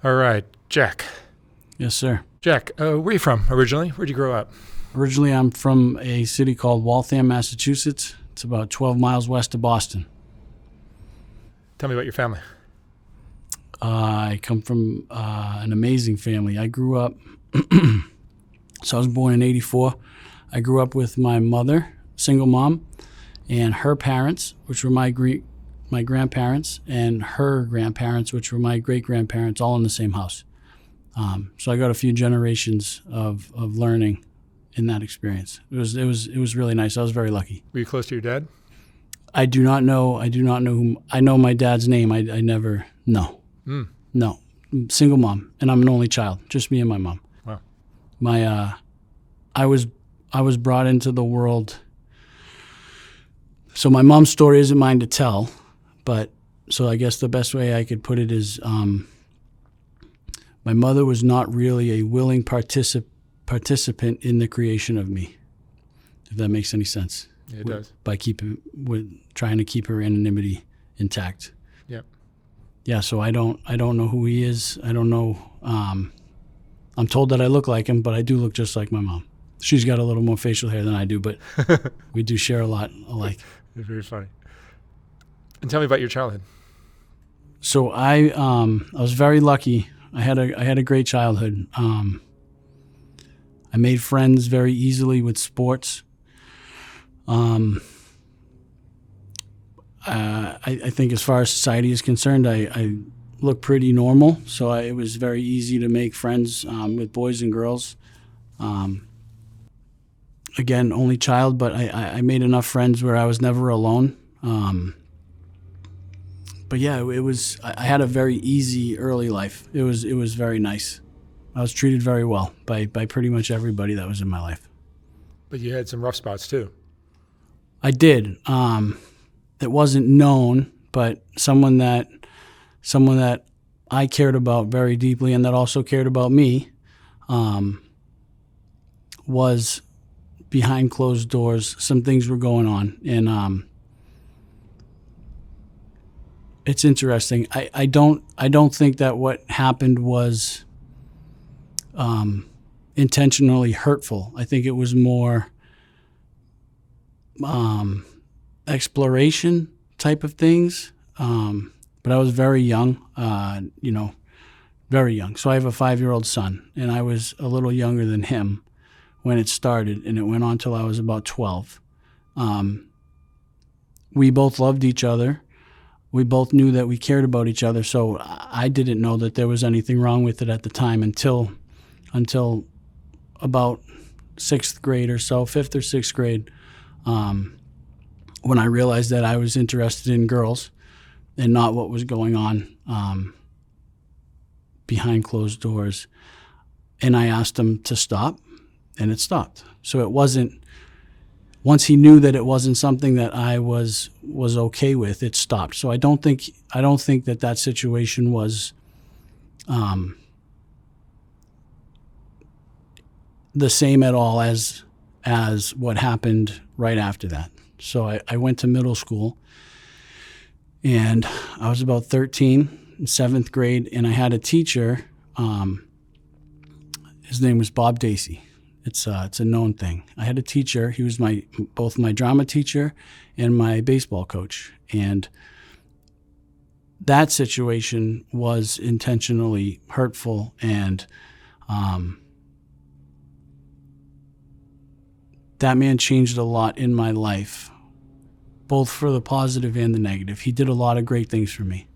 All right, Jack. Yes, sir. Jack, where are you from originally? Where'd you grow up? Originally, I'm from a city called Waltham, Massachusetts. It's about 12 miles west of Boston. Tell me about your family. I come from an amazing family. I grew up, so I was born in 84. I grew up with my mother, single mom, and her parents, which were my grandparents, and her grandparents, which were my great-grandparents, all in the same house. So I got a few generations of learning in that experience. It was really nice. I was very lucky. Were you close to your dad? I do not know whom. I know my dad's name. I never know. No. Single mom, and I'm an only child. Just me and my mom. Wow. I was brought into the world. So my mom's story isn't mine to tell, but so I guess the best way I could put it is my mother was not really a willing participant in the creation of me, if that makes any sense. Yeah, it does. By trying to keep her anonymity intact. Yep. Yeah, so I don't know who he is. I don't know. I'm told that I look like him, but I do look just like my mom. She's got a little more facial hair than I do, but we do share a lot alike. It's very funny. And tell me about your childhood. So I was very lucky. I had a great childhood. I made friends very easily with sports. I think as far as society is concerned, I look pretty normal, so it was very easy to make friends with boys and girls. Again, only child, but I made enough friends where I was never alone. But yeah, I had a very easy early life. It was very nice. I was treated very well by pretty much everybody that was in my life. But you had some rough spots too. I did. It wasn't known, but someone that I cared about very deeply and that also cared about me was behind closed doors. Some things were going on, and it's interesting. I don't think that what happened was intentionally hurtful. I think it was more exploration type of things. But I was very young, very young. So I have a 5-year-old son, and I was a little younger than him when it started, and it went on till I was about 12. We both loved each other. We both knew that we cared about each other, so I didn't know that there was anything wrong with it at the time until about 6th grade or so, 5th or 6th grade, when I realized that I was interested in girls and not what was going on behind closed doors. And I asked him to stop, and it stopped. So it wasn't, once he knew that it wasn't something that I was okay with, it stopped. So I don't think that situation was the same at all as what happened right after that. So I went to middle school, and I was about 13, in 7th grade, and I had a teacher. His name was Bob Dacey. It's a known thing. I had a teacher. He was both my drama teacher and my baseball coach. And that situation was intentionally hurtful, and that man changed a lot in my life, both for the positive and the negative. He did a lot of great things for me.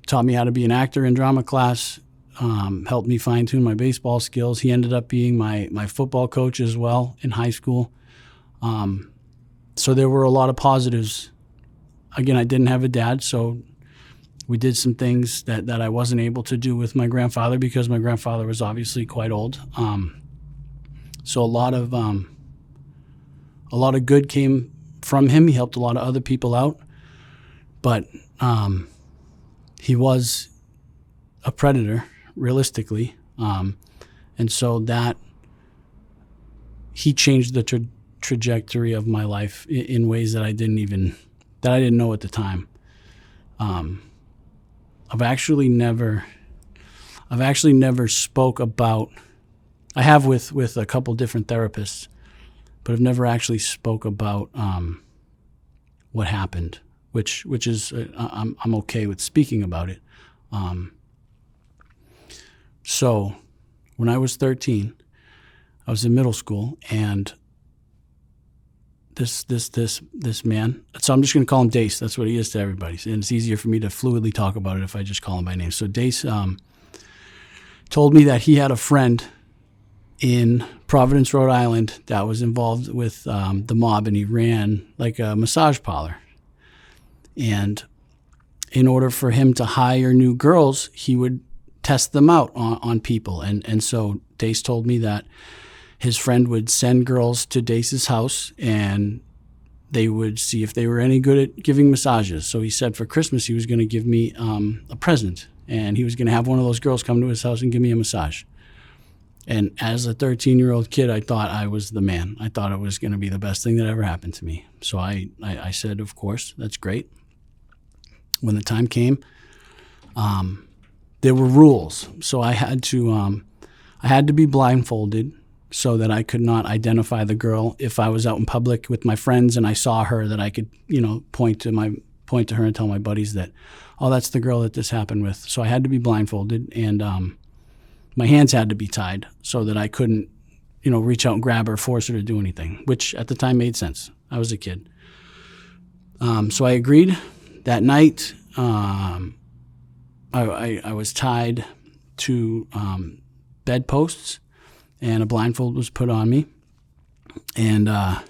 Taught me how to be an actor in drama class, helped me fine-tune my baseball skills. He ended up being my football coach as well in high school. So there were a lot of positives. Again, I didn't have a dad, so we did some things that I wasn't able to do with my grandfather because my grandfather was obviously quite old. So a lot of good came from him. He helped a lot of other people out, but he was a predator, realistically, and so that he changed the trajectory of my life in ways that I didn't know at the time. I've actually never spoke about. I have with a couple different therapists, but I've never actually spoke about what happened, which is I'm okay with speaking about it. So when I was 13, I was in middle school, and this man. So I'm just going to call him Dace. That's what he is to everybody, and it's easier for me to fluidly talk about it if I just call him by name. So Dace told me that he had a friend in Providence, Rhode Island, that was involved with the mob, and he ran like a massage parlor. And in order for him to hire new girls, he would test them out on people. And so Dace told me that his friend would send girls to Dace's house, and they would see if they were any good at giving massages. So he said for Christmas he was going to give me a present, and he was going to have one of those girls come to his house and give me a massage. And as a 13-year-old kid, I thought I was the man. I thought it was going to be the best thing that ever happened to me. So I said, of course, that's great. When the time came, there were rules. So I had to be blindfolded so that I could not identify the girl. If I was out in public with my friends and I saw her, that I could, point to her and tell my buddies that, oh, that's the girl that this happened with. So I had to be blindfolded, and my hands had to be tied so that I couldn't, reach out and grab her, force her to do anything, which at the time made sense. I was a kid. So I agreed. That night, I was tied to bedposts, and a blindfold was put on me. And I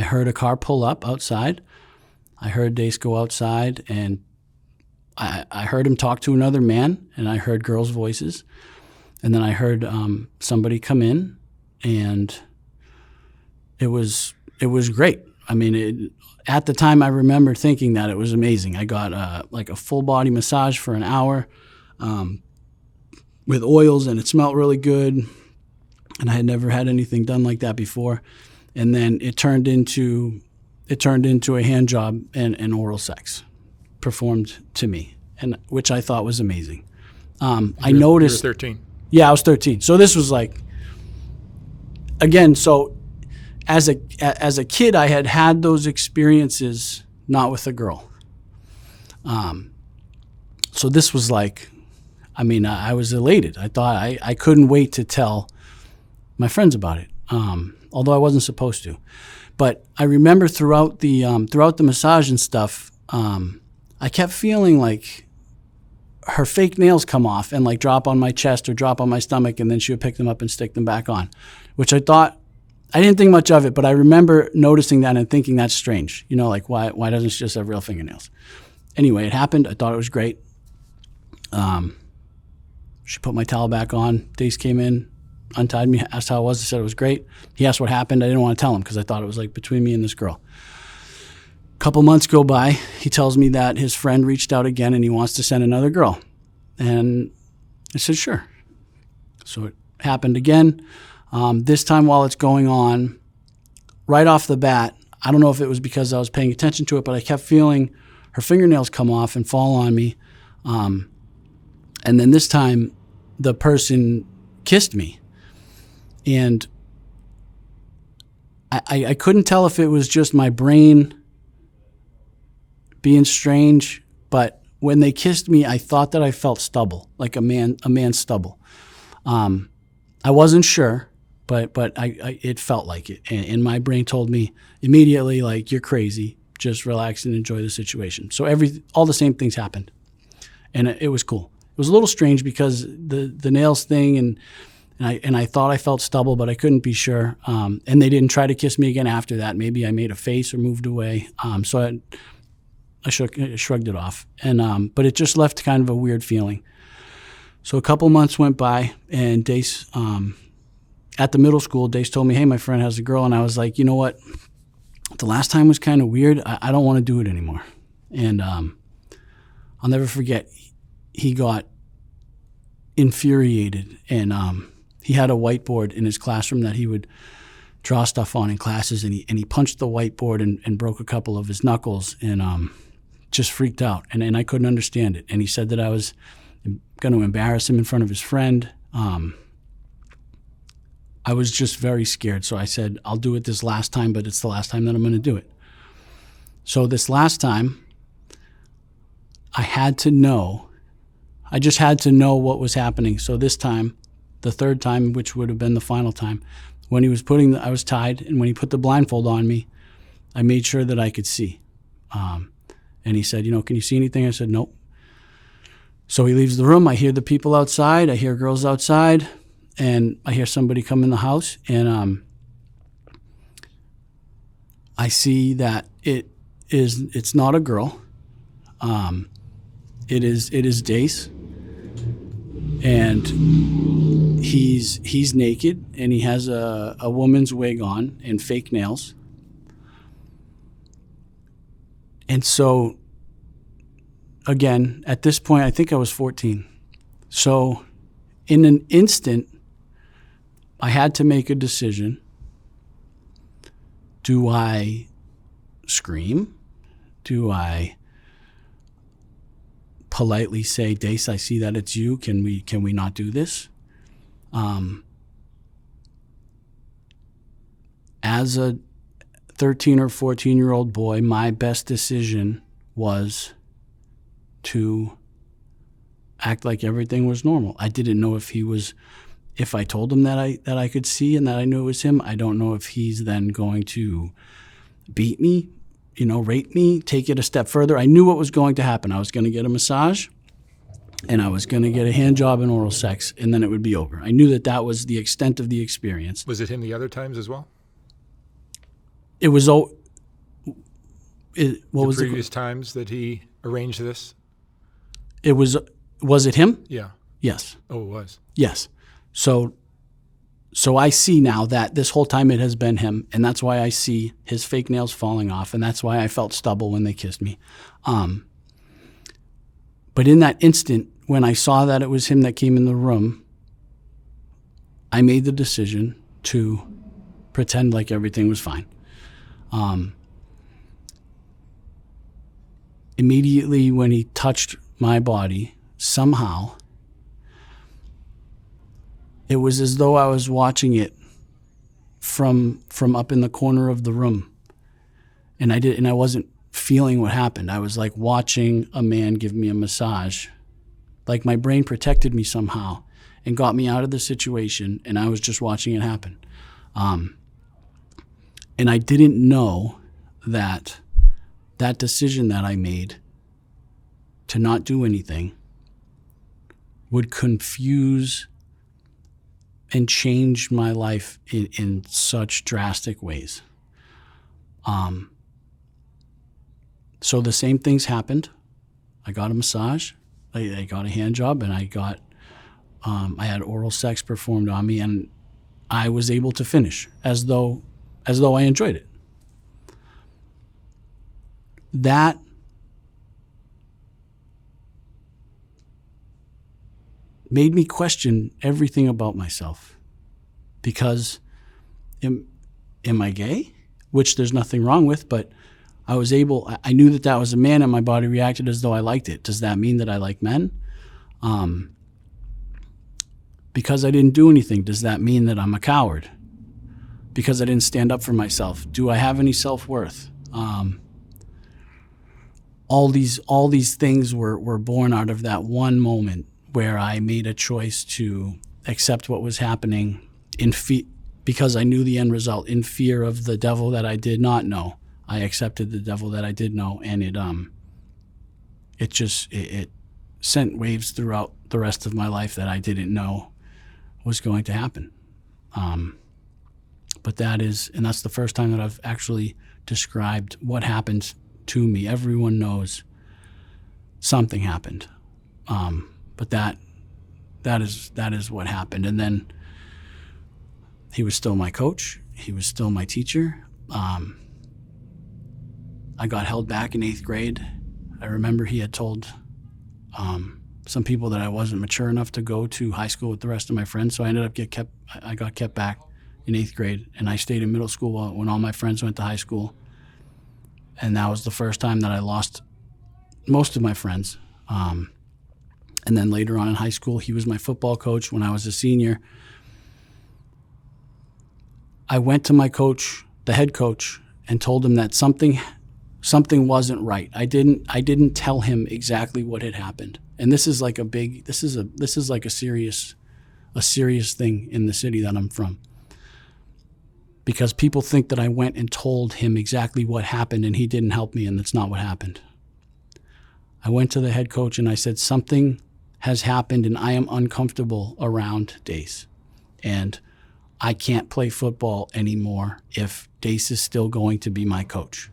heard a car pull up outside. I heard Dace go outside, and I heard him talk to another man, and I heard girls' voices. And then I heard somebody come in, and it was great. I mean, at the time, I remember thinking that it was amazing. I got a full body massage for an hour with oils, and it smelled really good. And I had never had anything done like that before. And then it turned into a hand job and oral sex performed to me, and which I thought was amazing. I noticed. You were 13. Yeah, I was 13. So this was like, again, so as a kid, I had those experiences, not with a girl. So this was like, I was elated. I thought I couldn't wait to tell my friends about it, although I wasn't supposed to. But I remember throughout the massage and stuff, I kept feeling like her fake nails come off and like drop on my chest or drop on my stomach, and then she would pick them up and stick them back on, which I didn't think much of it, but I remember noticing that and thinking that's strange. Like why doesn't she just have real fingernails? Anyway, it happened. I thought it was great. She put my towel back on. Dace came in, untied me, asked how it was. I said it was great. He asked what happened. I didn't want to tell him because I thought it was like between me and this girl. A couple months go by. He tells me that his friend reached out again and he wants to send another girl. And I said, sure. So it happened again. This time while it's going on, right off the bat, I don't know if it was because I was paying attention to it, but I kept feeling her fingernails come off and fall on me. And then this time, the person kissed me. And I couldn't tell if it was just my brain being strange, but when they kissed me, I thought that I felt stubble, like a man's stubble. I wasn't sure, but it felt like it. And my brain told me immediately, like, you're crazy. Just relax and enjoy the situation. So all the same things happened. And it was cool. It was a little strange because the nails thing, and I thought I felt stubble, but I couldn't be sure. And they didn't try to kiss me again after that. Maybe I made a face or moved away. So I shrugged it off. And but it just left kind of a weird feeling. So a couple months went by, and Dace, at the middle school, Dace told me, hey, my friend has a girl. And I was like, you know what? The last time was kind of weird. I don't want to do it anymore. And I'll never forget, he got infuriated, and he had a whiteboard in his classroom that he would draw stuff on in classes, and he punched the whiteboard and broke a couple of his knuckles. And just freaked out, and I couldn't understand it. And he said that I was going to embarrass him in front of his friend. I was just very scared. So I said, I'll do it this last time, but it's the last time that I'm going to do it. So this last time, I just had to know what was happening. So this time, the third time, which would have been the final time, when he was I was tied, and when he put the blindfold on me, I made sure that I could see. And he said, can you see anything? I said, nope. So he leaves the room. I hear the people outside. I hear girls outside, and I hear somebody come in the house, and I see that it's not a girl. It is Dace, and he's naked, and he has a woman's wig on and fake nails. And so, again, at this point, I think I was 14. So in an instant, I had to make a decision. Do I scream? Do I politely say, Dace, I see that it's you. Can we not do this? As a 13 or 14-year-old boy, my best decision was to act like everything was normal. I didn't know if I told him that I could see and that I knew it was him, I don't know if he's then going to beat me, rape me, take it a step further. I knew what was going to happen. I was going to get a massage, and I was going to get a hand job and oral sex, and then it would be over. I knew that was the extent of the experience. Was it him the other times as well? It was the previous times that he arranged this? It was it him? Yeah. Yes. Oh, it was? Yes. So I see now that this whole time it has been him, and that's why I see his fake nails falling off, and that's why I felt stubble when they kissed me. But in that instant, when I saw that it was him that came in the room, I made the decision to pretend like everything was fine. Immediately when he touched my body, somehow, it was as though I was watching it from up in the corner of the room. And I wasn't feeling what happened. I was like watching a man give me a massage. Like my brain protected me somehow and got me out of the situation, and I was just watching it happen. And I didn't know that decision that I made to not do anything would confuse and change my life in such drastic ways. So the same things happened. I got a massage, I got a hand job, and I had oral sex performed on me, and I was able to finish as though I enjoyed it. That made me question everything about myself, because am I gay? Which there's nothing wrong with, but I knew that was a man, and my body reacted as though I liked it. Does that mean that I like men? Because I didn't do anything, does that mean that I'm a coward? Because I didn't stand up for myself, do I have any self-worth? All these things were born out of that one moment where I made a choice to accept what was happening because I knew the end result. In fear of the devil that I did not know, I accepted the devil that I did know, and it sent waves throughout the rest of my life that I didn't know was going to happen. But that's the first time that I've actually described what happened to me. Everyone knows something happened. But that is what happened. And then he was still my coach. He was still my teacher. I got held back in 8th grade. I remember he had told some people that I wasn't mature enough to go to high school with the rest of my friends, so I ended up I got kept back in 8th grade, and I stayed in middle school when all my friends went to high school. And that was the first time that I lost most of my friends. And then later on in high school, he was my football coach when I was a senior. I went to my coach, the head coach, and told him that something wasn't right. I didn't tell him exactly what had happened. And this is like a serious thing in the city that I'm from. Because people think that I went and told him exactly what happened and he didn't help me, and that's not what happened. I went to the head coach and I said, something has happened and I am uncomfortable around Dace. And I can't play football anymore if Dace is still going to be my coach.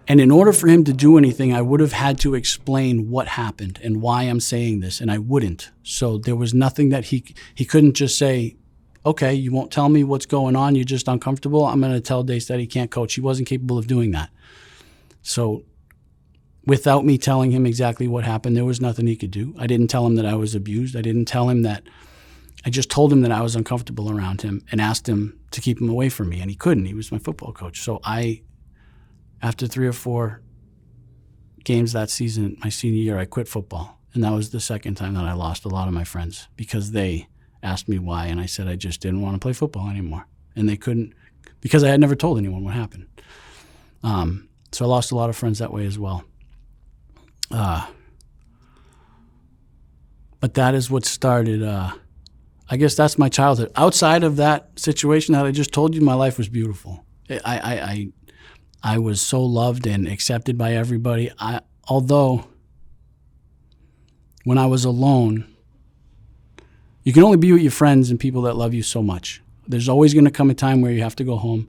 And in order for him to do anything, I would have had to explain what happened and why I'm saying this, and I wouldn't. So there was nothing that he couldn't just say, okay, you won't tell me what's going on, you're just uncomfortable, I'm going to tell Dace that he can't coach. He wasn't capable of doing that. So without me telling him exactly what happened, there was nothing he could do. I didn't tell him that I was abused. I didn't tell him that. I just told him that I was uncomfortable around him and asked him to keep him away from me, and he couldn't. He was my football coach. So after 3 or 4 games that season, my senior year, I quit football. And that was the second time that I lost a lot of my friends because they asked me why, and I said I just didn't want to play football anymore. And they couldn't, because I had never told anyone what happened. So I lost a lot of friends that way as well. But that is what started, I guess that's my childhood. Outside of that situation that I just told you, my life was beautiful. I was so loved and accepted by everybody. Although when I was alone, you can only be with your friends and people that love you so much. There's always going to come a time where you have to go home,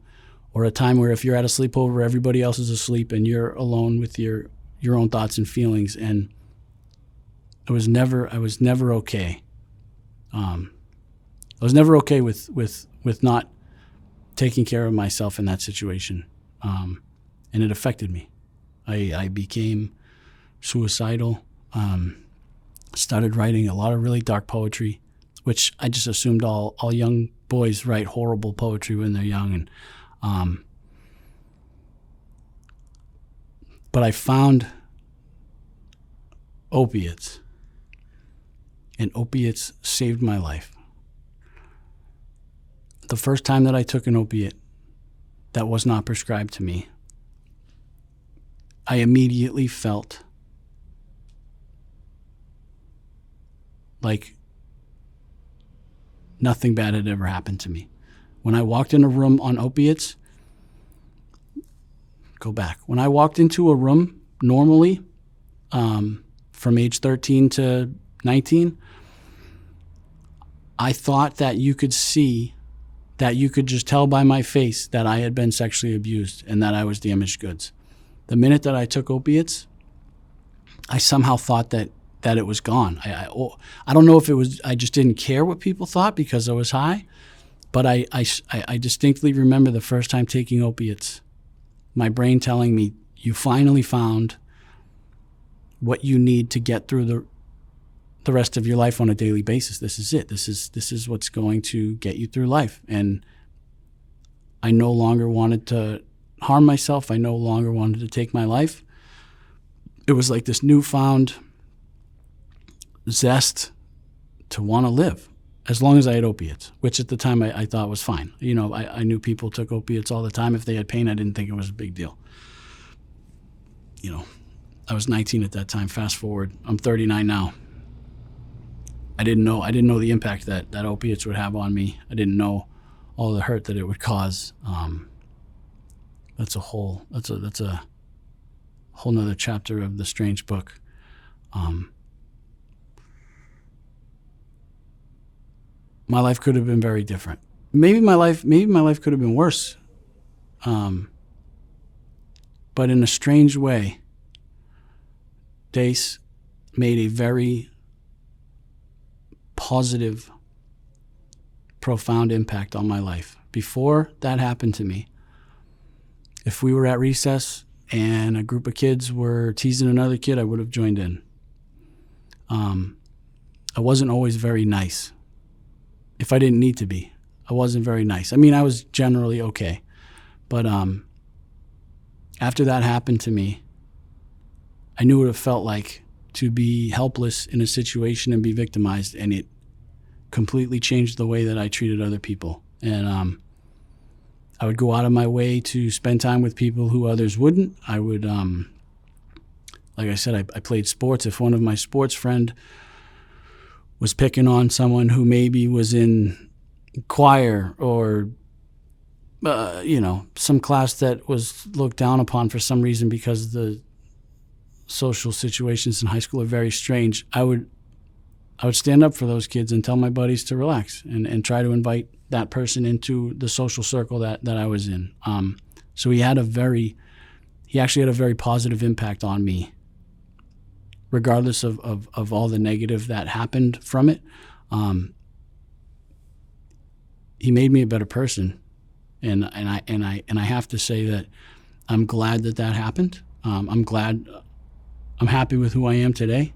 or a time where if you're at a sleepover, everybody else is asleep and you're alone with your own thoughts and feelings. And I was never okay. I was never okay with not taking care of myself in that situation. And it affected me. I became suicidal, started writing a lot of really dark poetry, which I just assumed all young boys write horrible poetry when they're young. And but I found opiates, and opiates saved my life. The first time that I took an opiate that was not prescribed to me, I immediately felt like nothing bad had ever happened to me. When I walked in a room on opiates, when I walked into a room normally, from age 13 to 19, I thought that you could just tell by my face that I had been sexually abused and that I was damaged goods. The minute that I took opiates, I somehow thought that it was gone. I don't know if it was, I just didn't care what people thought because I was high, but I distinctly remember the first time taking opiates, my brain telling me, you finally found what you need to get through the rest of your life on a daily basis. This is it. This is what's going to get you through life. And I no longer wanted to harm myself. I no longer wanted to take my life. It was like this newfound zest to want to live as long as I had opiates, which at the time I thought was fine. You know, I knew people took opiates all the time. If they had pain, I didn't think it was a big deal. You know, I was 19 at that time. Fast forward, I'm 39 now. I didn't know the impact that opiates would have on me. I didn't know all the hurt that it would cause. That's a whole nother chapter of the strange book. My life could have been very different. Maybe my life could have been worse. But in a strange way, Dace made a very positive, profound impact on my life. Before that happened to me, if we were at recess and a group of kids were teasing another kid, I would have joined in. I wasn't always very nice. If I didn't need to be, I wasn't very nice. I mean, I was generally okay. But after that happened to me, I knew what it felt like to be helpless in a situation and be victimized, and it completely changed the way that I treated other people. And I would go out of my way to spend time with people who others wouldn't. I would, like I said, I played sports. If one of my sports friend was picking on someone who maybe was in choir or some class that was looked down upon for some reason because the social situations in high school are very strange, I would stand up for those kids and tell my buddies to relax and try to invite that person into the social circle that I was in. So he actually had a very positive impact on me, regardless of all the negative that happened from it. He made me a better person. And I have to say that I'm glad that happened. I'm happy with who I am today.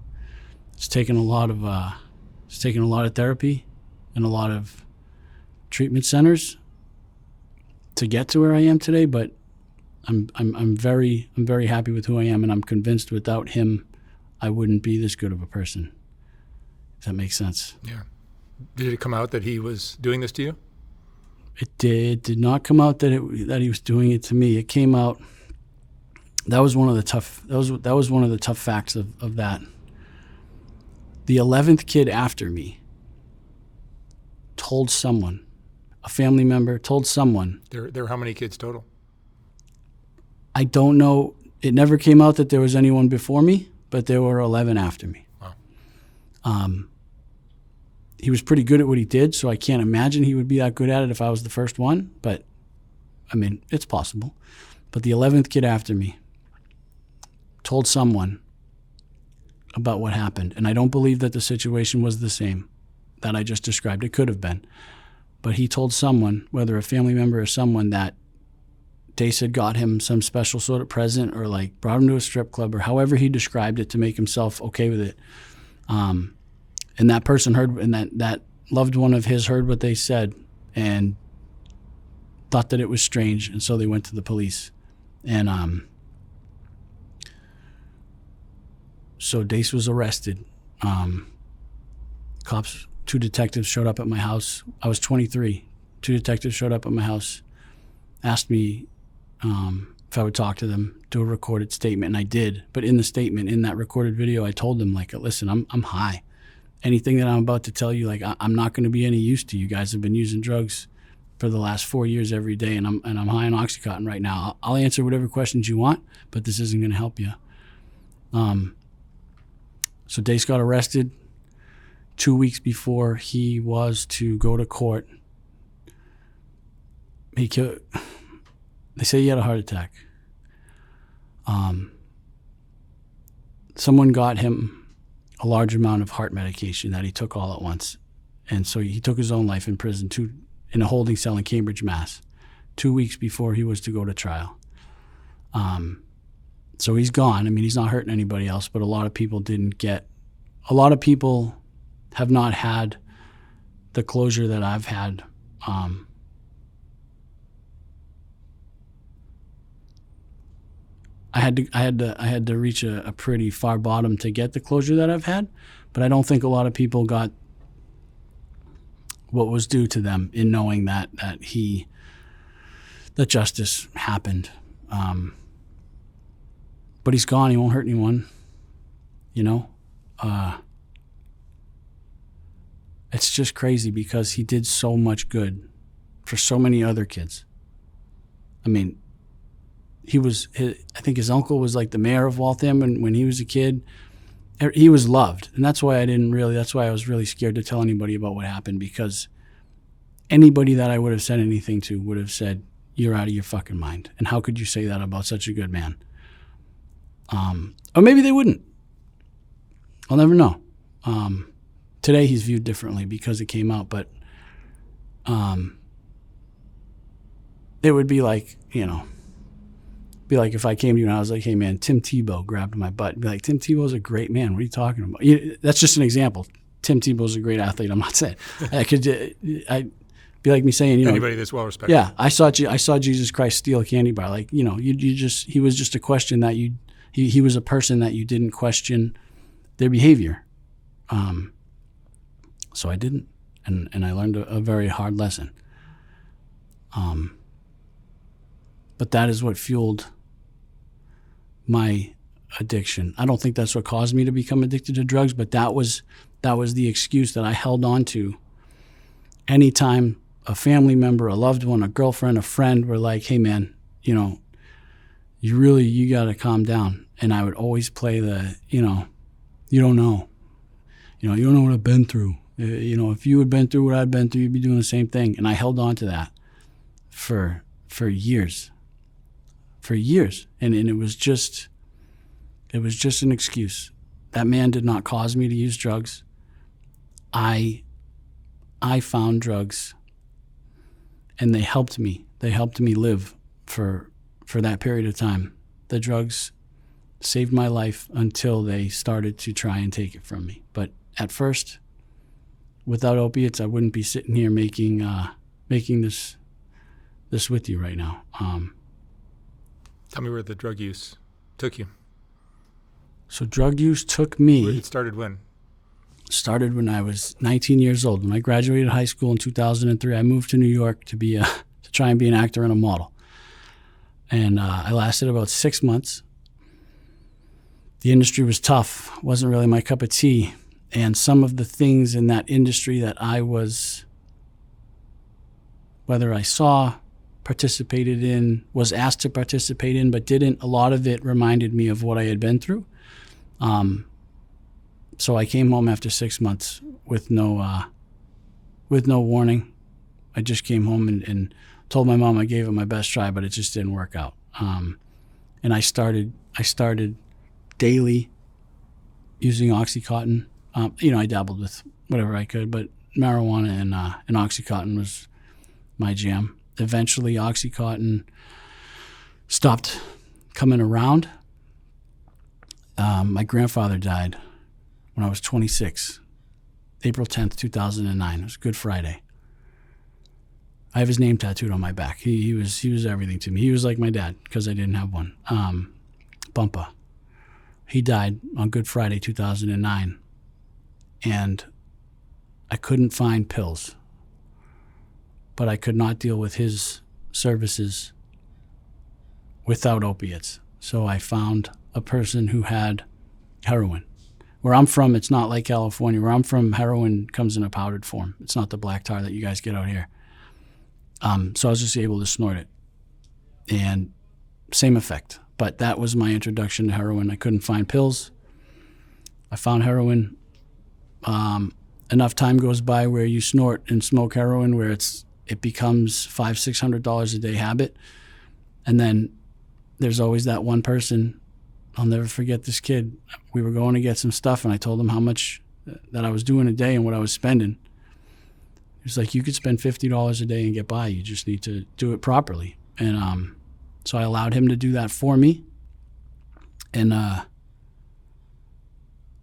It's taken a lot of therapy and a lot of treatment centers to get to where I am today. But I'm very happy with who I am, and I'm convinced without him, I wouldn't be this good of a person. If that makes sense. Yeah. Did it come out that he was doing this to you? It did not come out that he was doing it to me. It came out. That was one of the tough facts of that. The 11th kid after me told someone, a family member told someone. There were how many kids total? I don't know. It never came out that there was anyone before me, but there were 11 after me. Wow. He was pretty good at what he did, so I can't imagine he would be that good at it if I was the first one. But, I mean, it's possible. But the 11th kid after me told someone about what happened. And I don't believe that the situation was the same that I just described. It could have been. But he told someone, whether a family member or someone, that Dace had got him some special sort of present or like brought him to a strip club or however he described it to make himself okay with it. And that person heard, and that loved one of his heard what they said and thought that it was strange, and so they went to the police. And so Dace was arrested. Two detectives showed up at my house. I was 23. Two detectives showed up at my house, asked me if I would talk to them, do a recorded statement, and I did. But in the statement, in that recorded video, I told them, like, listen, I'm high. Anything that I'm about to tell you, like, I'm not going to be any use to you guys. Have been using drugs for the last 4 years every day, and I'm high on Oxycontin right now. I'll answer whatever questions you want, but this isn't going to help you. So Dace got arrested 2 weeks before he was to go to court. They say he had a heart attack. Someone got him a large amount of heart medication that he took all at once. And so he took his own life in prison in a holding cell in Cambridge, Mass, 2 weeks before he was to go to trial. So he's gone. I mean, he's not hurting anybody else, but a lot of people have not had the closure that I've had. I had to reach a pretty far bottom to get the closure that I've had, but I don't think a lot of people got what was due to them in knowing that justice happened. But he's gone. He won't hurt anyone. You know, it's just crazy because he did so much good for so many other kids. I mean, I think his uncle was like the mayor of Waltham when he was a kid. He was loved. And that's why I was really scared to tell anybody about what happened, because anybody that I would have said anything to would have said, you're out of your fucking mind. And how could you say that about such a good man? Or maybe they wouldn't. I'll never know. Today he's viewed differently because it came out, but it would be like, if I came to you and I was like, hey man, Tim Tebow grabbed my butt. Be like, Tim Tebow's a great man. What are you talking about? That's just an example. Tim Tebow's a great athlete. I'm not saying. I'd be like me saying, anybody that's well respected. Yeah, I saw Jesus Christ steal a candy bar. Like, he was just a question that He was a person that you didn't question their behavior. So I didn't, and I learned a very hard lesson. But that is what fueled my addiction. I don't think that's what caused me to become addicted to drugs, but that was the excuse that I held on to anytime a family member, a loved one, a girlfriend, a friend were like, hey man, you got to calm down. And I would always play the, you don't know. You don't know what I've been through. If you had been through what I'd been through, you'd be doing the same thing. And I held on to that for years. For years. And it was just an excuse. That man did not cause me to use drugs. I found drugs, and they helped me. They helped me live for that period of time. The drugs saved my life until they started to try and take it from me. But at first, without opiates, I wouldn't be sitting here making this with you right now. Tell me where the drug use took you. So drug use took me. It started when? Started when I was 19 years old. When I graduated high school in 2003, I moved to New York to try and be an actor and a model. And I lasted about 6 months. The industry was tough. Wasn't really my cup of tea. And some of the things in that industry that I was, whether I saw, participated in, was asked to participate in, but didn't, a lot of it reminded me of what I had been through. So I came home after 6 months with no warning. I just came home and told my mom I gave it my best try, but it just didn't work out. And I started daily using OxyContin. I dabbled with whatever I could, but marijuana and OxyContin was my jam. Eventually, OxyContin stopped coming around. My grandfather died when I was 26, April 10th, 2009. It was Good Friday. I have his name tattooed on my back. He was everything to me. He was like my dad because I didn't have one. Bumpa. He died on Good Friday, 2009. And I couldn't find pills. But I could not deal with his services without opiates. So I found a person who had heroin. Where I'm from, it's not like California. Where I'm from, heroin comes in a powdered form. It's not the black tar that you guys get out here. So I was just able to snort it. And same effect. But that was my introduction to heroin. I couldn't find pills. I found heroin. Enough time goes by where you snort and smoke heroin where it becomes $500-$600 a day habit. And then there's always that one person. I'll never forget this kid. We were going to get some stuff, and I told him how much that I was doing a day and what I was spending. He was like, you could spend $50 a day and get by. You just need to do it properly. And so I allowed him to do that for me. And I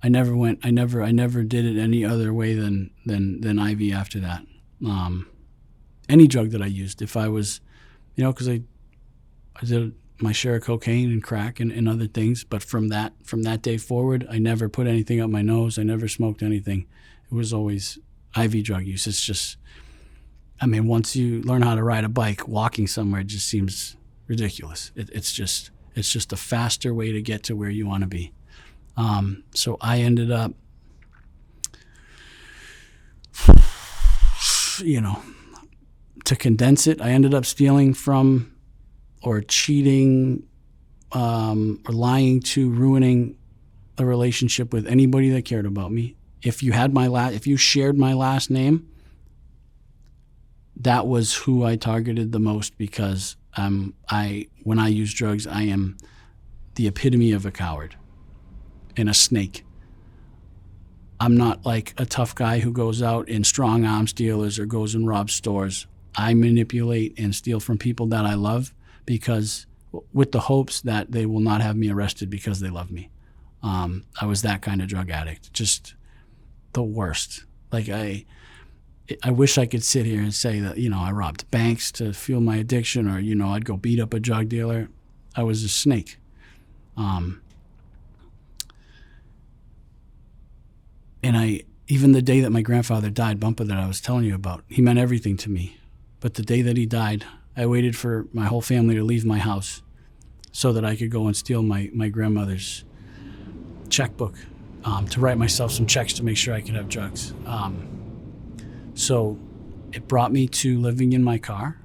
never did it any other way than IV after that. Any drug that I used, if I was, because I did my share of cocaine and crack and other things, but from that day forward, I never put anything up my nose. I never smoked anything. It was always IV drug use. It's just, once you learn how to ride a bike, walking somewhere just seems ridiculous. It's just a faster way to get to where you want to be. So I ended up, to condense it, I ended up stealing from or cheating or lying to ruining a relationship with anybody that cared about me. If you shared my last name, that was who I targeted the most because when I use drugs, I am the epitome of a coward and a snake. I'm not like a tough guy who goes out and strong arms dealers or goes and robs stores. I manipulate and steal from people that I love because with the hopes that they will not have me arrested because they love me. I was that kind of drug addict, just the worst. Like I wish I could sit here and say that, I robbed banks to fuel my addiction or, I'd go beat up a drug dealer. I was a snake. even the day that my grandfather died, Bumper, that I was telling you about, he meant everything to me. But the day that he died, I waited for my whole family to leave my house so that I could go and steal my grandmother's checkbook to write myself some checks to make sure I could have drugs. So it brought me to living in my car,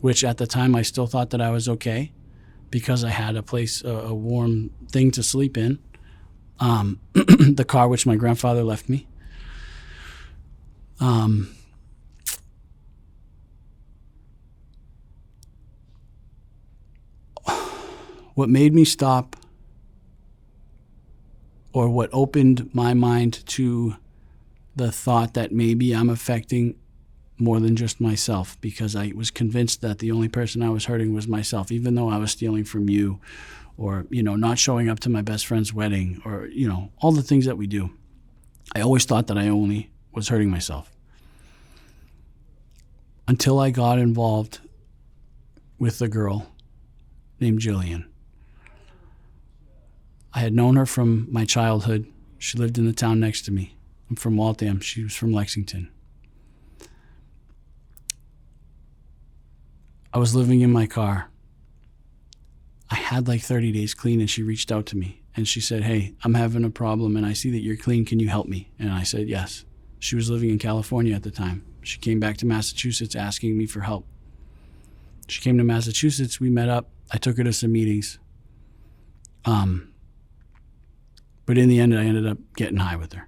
which at the time I still thought that I was okay because I had a warm thing to sleep in. The car which my grandfather left me. What made me stop, or what opened my mind to the thought that maybe I'm affecting more than just myself, because I was convinced that the only person I was hurting was myself, even though I was stealing from you, or, not showing up to my best friend's wedding, or, all the things that we do. I always thought that I only was hurting myself. Until I got involved with a girl named Jillian. I had known her from my childhood. She lived in the town next to me. I'm from Waltham. She was from Lexington. I was living in my car. I had like 30 days clean, and she reached out to me and she said, "Hey, I'm having a problem and I see that you're clean. Can you help me?" And I said, yes. She was living in California at the time. She came back to Massachusetts asking me for help. She came to Massachusetts. We met up. I took her to some meetings. But in the end, I ended up getting high with her.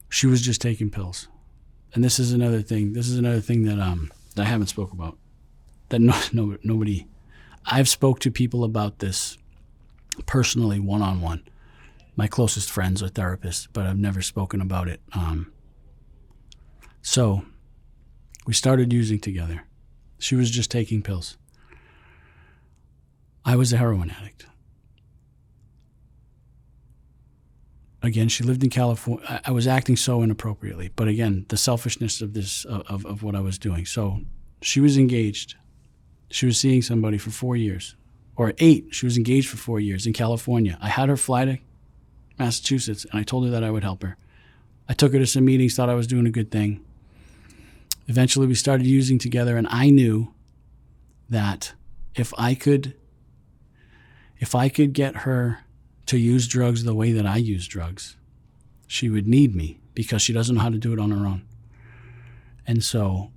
She was just taking pills. And this is another thing. This is another thing that I haven't spoke about. That nobody. I've spoke to people about this personally, one-on-one. My closest friends or therapists, but I've never spoken about it. So we started using together. She was just taking pills. I was a heroin addict. Again, she lived in California. I was acting so inappropriately, but again, the selfishness of this, of what I was doing. So she was engaged. She was seeing somebody for 4 years, or 8. She was engaged for 4 years in California. I had her fly to Massachusetts, and I told her that I would help her. I took her to some meetings, thought I was doing a good thing. Eventually, we started using together, and I knew that if I could get her to use drugs the way that I use drugs, she would need me because she doesn't know how to do it on her own. And so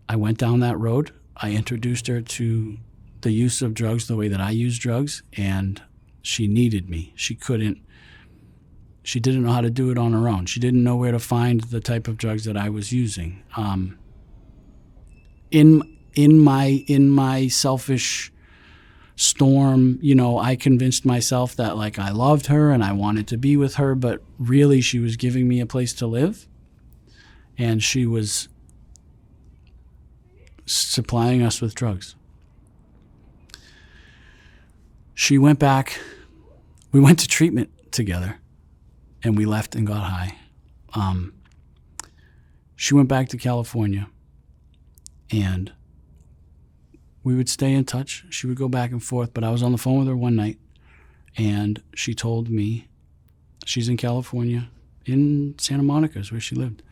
I went down that road. I introduced her to the use of drugs the way that I use drugs, and she needed me. She didn't know how to do it on her own. She didn't know where to find the type of drugs that I was using. In my selfish storm, I convinced myself that I loved her and I wanted to be with her, but really she was giving me a place to live, and she was supplying us with drugs. She went back. We went to treatment together, and we left and got high. She went back to California, and we would stay in touch. She would go back and forth, but I was on the phone with her one night, and she told me she's in California, in Santa Monica is where she lived.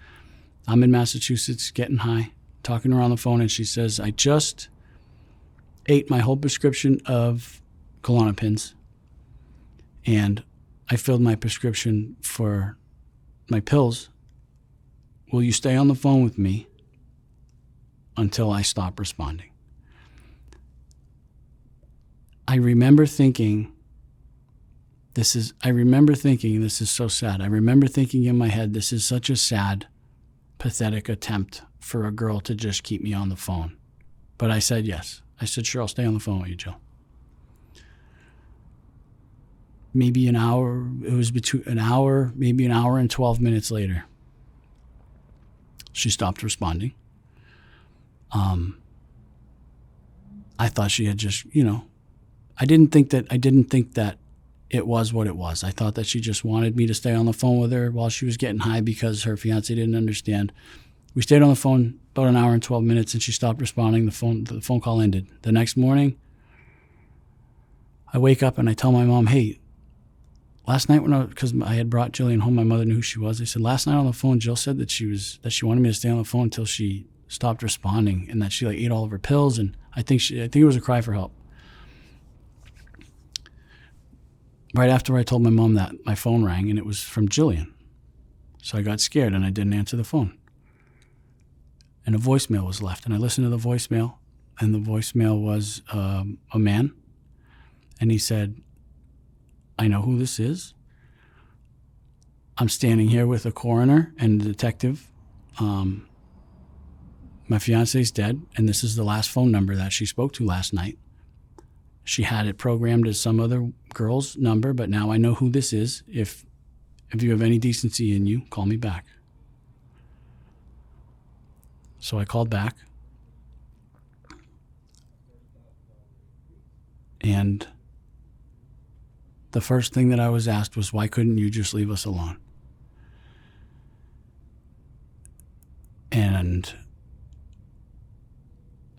I'm in Massachusetts getting high, talking to her on the phone, and she says, "I just ate my whole prescription of Klonopins, and I filled my prescription for my pills. Will you stay on the phone with me until I stop responding?" I remember thinking, this is so sad. I remember thinking in my head, this is such a sad, pathetic attempt for a girl to just keep me on the phone. But I said yes. I said, "Sure, I'll stay on the phone with you, Jill." Maybe an hour, it was between maybe an hour and 12 minutes later, she stopped responding. I thought she had just, I didn't think that it was what it was. I thought that she just wanted me to stay on the phone with her while she was getting high because her fiance didn't understand. We stayed on the phone about an hour and 12 minutes, and she stopped responding. The phone call ended. The next morning, I wake up and I tell my mom, "Hey, last night because I had brought Jillian home, my mother knew who she was. They said, last night on the phone, Jill said that she wanted me to stay on the phone until she stopped responding, and that she ate all of her pills. And I think it was a cry for help. Right after I told my mom that, my phone rang, and it was from Jillian. So I got scared, and I didn't answer the phone. And a voicemail was left, and I listened to the voicemail, and the voicemail was a man, and he said, I know who this is. I'm standing here with a coroner and a detective. My fiance's dead, and this is the last phone number that she spoke to last night. She had it programmed as some other girl's number, but now I know who this is. If you have any decency in you, call me back. So I called back. And the first thing that I was asked was, why couldn't you just leave us alone? And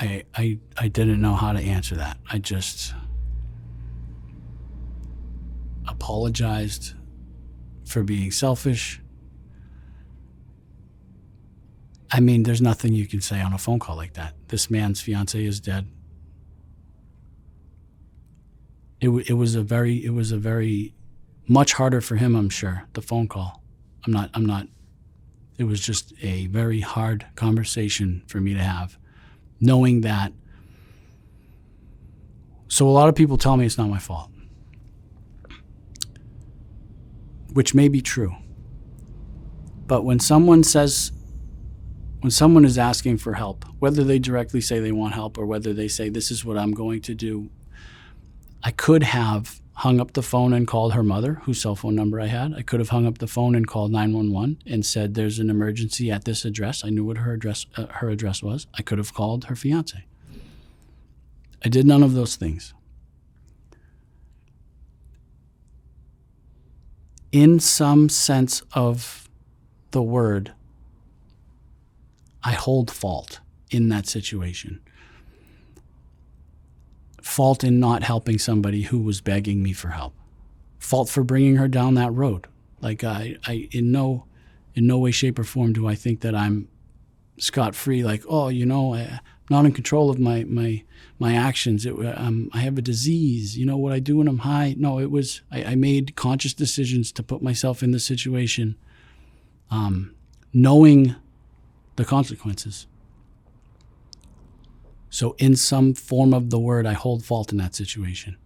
I didn't know how to answer that. I just apologized for being selfish. I mean, there's nothing you can say on a phone call like that. This man's fiance is dead. It was a very much harder for him, I'm sure, the phone call. I'm not, it was just a very hard conversation for me to have, knowing that. So a lot of people tell me it's not my fault, which may be true. But when someone is asking for help, whether they directly say they want help or whether they say, this is what I'm going to do, I could have hung up the phone and called her mother, whose cell phone number I had. I could have hung up the phone and called 911 and said, there's an emergency at this address. I knew what her address was. I could have called her fiance. I did none of those things. In some sense of the word, I hold fault in that situation. Fault in not helping somebody who was begging me for help. Fault for bringing her down that road. Like I in no way, shape, or form do I think that I'm scot-free. Like, I'm not in control of my actions. I have a disease. What I do when I'm high. No, it was I made conscious decisions to put myself in the situation, knowing the consequences. So in some form of the word, I hold fault in that situation.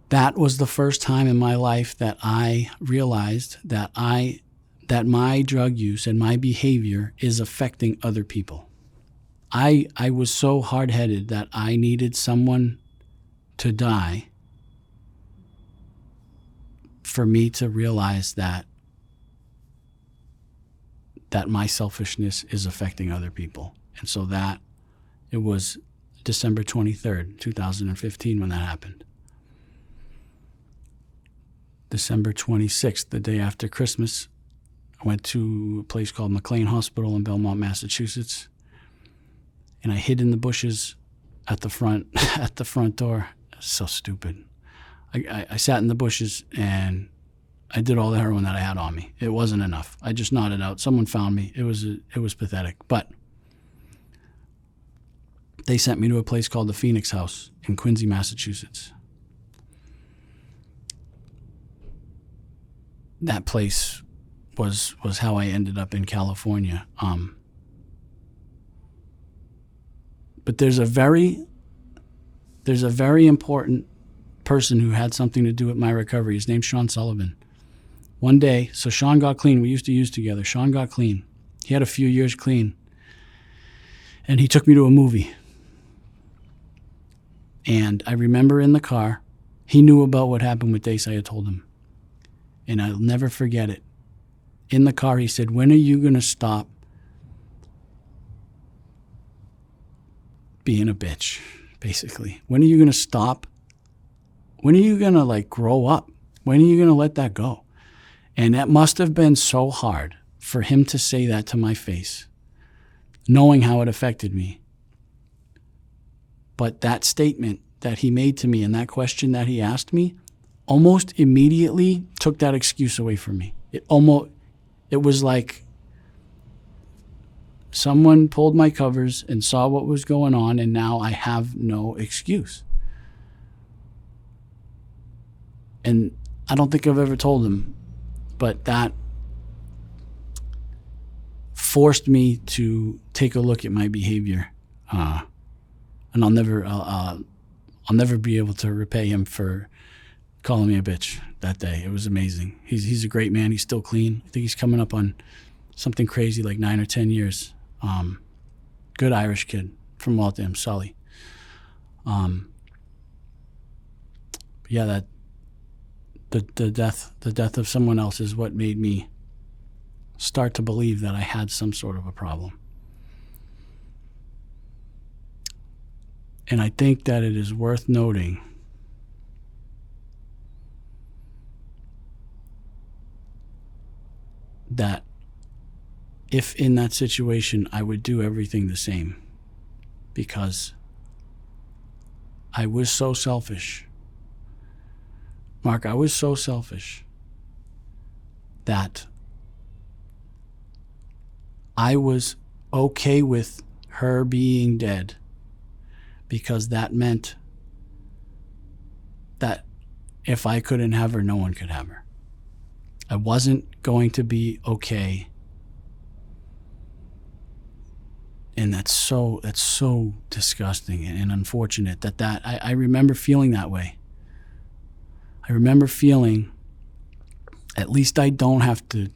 That was the first time in my life that I realized that my drug use and my behavior is affecting other people. I was so hard-headed that I needed someone to die for me to realize that my selfishness is affecting other people. And so it was December 23rd, 2015 when that happened. December 26th, the day after Christmas, I went to a place called McLean Hospital in Belmont, Massachusetts, and I hid in the bushes at the front door. So stupid. I sat in the bushes and I did all the heroin that I had on me. It wasn't enough. I just nodded out. Someone found me. It was pathetic. But they sent me to a place called the Phoenix House in Quincy, Massachusetts. That place was how I ended up in California. But there's a very important person who had something to do with my recovery. His name's Sean Sullivan. One day, so Sean got clean. We used to use together. Sean got clean. He had a few years clean. And he took me to a movie. And I remember in the car, he knew about what happened with Dace. I had told him. And I'll never forget it. In the car, he said, when are you going to stop being a bitch, basically? When are you going to stop? When are you going to grow up? When are you going to let that go? And that must have been so hard for him to say that to my face, knowing how it affected me. But that statement that he made to me and that question that he asked me almost immediately took that excuse away from me. It was like someone pulled my covers and saw what was going on, and now I have no excuse. And I don't think I've ever told him, but that forced me to take a look at my behavior. And I'll never be able to repay him for calling me a bitch that day. It was amazing. He's a great man. He's still clean. I think he's coming up on something crazy like 9 or 10 years. Good Irish kid from Waltham, Sully. Yeah, that the death of someone else is what made me start to believe that I had some sort of a problem. And I think that it is worth noting that if in that situation, I would do everything the same, because I was so selfish. Mark, I was so selfish that I was okay with her being dead, because that meant that if I couldn't have her, no one could have her. I wasn't going to be okay. And that's so disgusting and unfortunate that I remember feeling that way. I remember feeling, at least I don't have to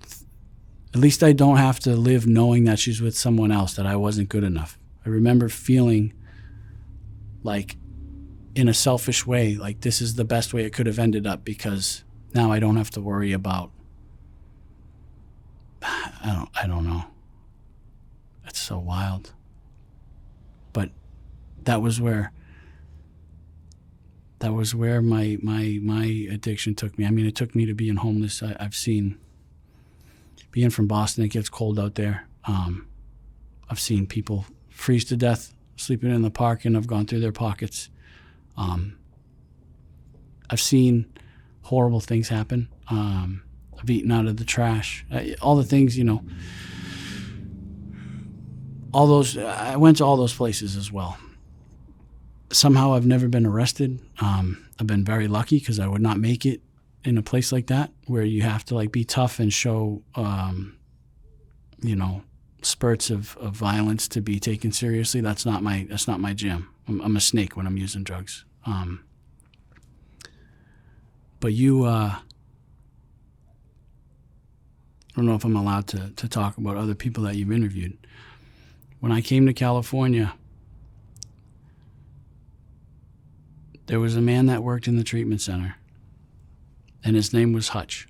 live knowing that she's with someone else, that I wasn't good enough. I remember feeling like, in a selfish way, like this is the best way it could have ended up, because now I don't have to worry about, I don't know. It's so wild. But that was where my addiction took me. I mean, it took me to being homeless. I've seen, being from Boston, it gets cold out there. I've seen people freeze to death sleeping in the park, and I've gone through their pockets. I've seen horrible things happen. I've eaten out of the trash. All the things, all those, I went to all those places as well. Somehow I've never been arrested. I've been very lucky, because I would not make it in a place like that, where you have to be tough and show, spurts of violence to be taken seriously. That's not my jam. I'm a snake when I'm using drugs. But I don't know if I'm allowed to talk about other people that you've interviewed. When I came to California, there was a man that worked in the treatment center, and his name was Hutch.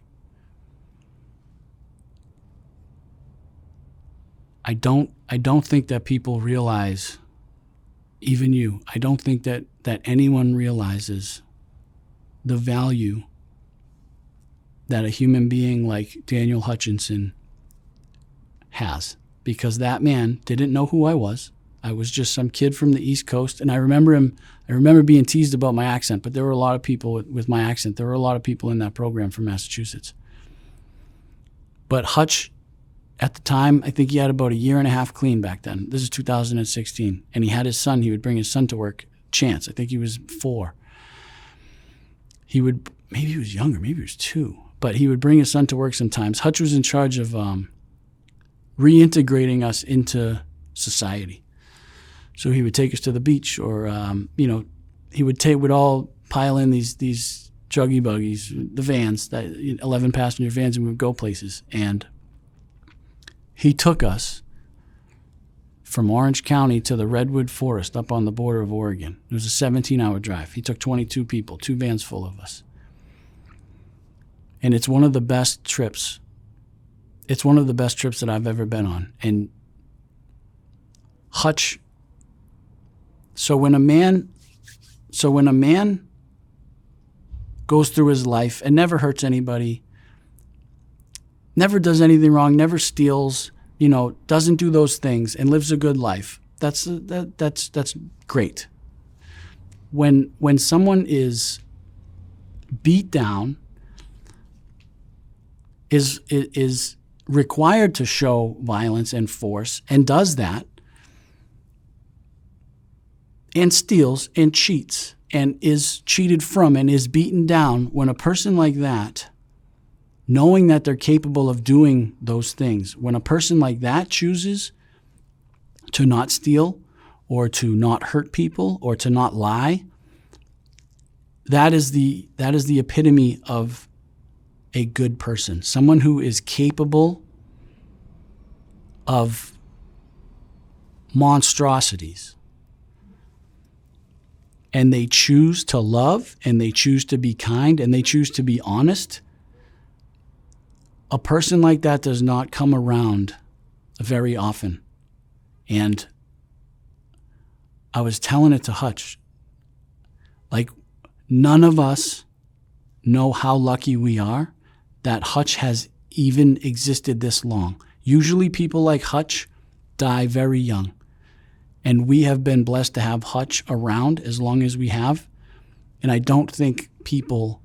I don't think that people realize, even you, I don't think that anyone realizes the value that a human being like Daniel Hutchinson has, because that man didn't know who I was. I was just some kid from the East Coast, and I remember being teased about my accent, but there were a lot of people with my accent. There were a lot of people in that program from Massachusetts. But Hutch, at the time, I think he had about a year and a half clean back then. This is 2016. And he had his son. He would bring his son to work, Chance. I think he was 4. Maybe he was younger, maybe he was 2. But he would bring his son to work sometimes. Hutch was in charge of reintegrating us into society. So he would take us to the beach, or, he would all pile in these druggy buggies, the vans, that 11 passenger vans, and we would go places. And he took us from Orange County to the Redwood Forest up on the border of Oregon. It was a 17-hour drive. He took 22 people, 2 vans full of us. And it's one of the best trips. It's one of the best trips that I've ever been on. And Hutch, so when a man goes through his life and never hurts anybody, never does anything wrong, never steals, doesn't do those things, and lives a good life, that's great. when someone is beat down, is required to show violence and force, and does that, and steals and cheats and is cheated from and is beaten down, when a person like that, knowing that they're capable of doing those things, when a person like that chooses to not steal or to not hurt people or to not lie, that is the epitome of a good person. Someone who is capable of monstrosities. And they choose to love, and they choose to be kind, and they choose to be honest. A person like that does not come around very often. And I was telling it to Hutch, like, none of us know how lucky we are that Hutch has even existed this long. Usually people like Hutch die very young. And we have been blessed to have Hutch around as long as we have. And I don't think people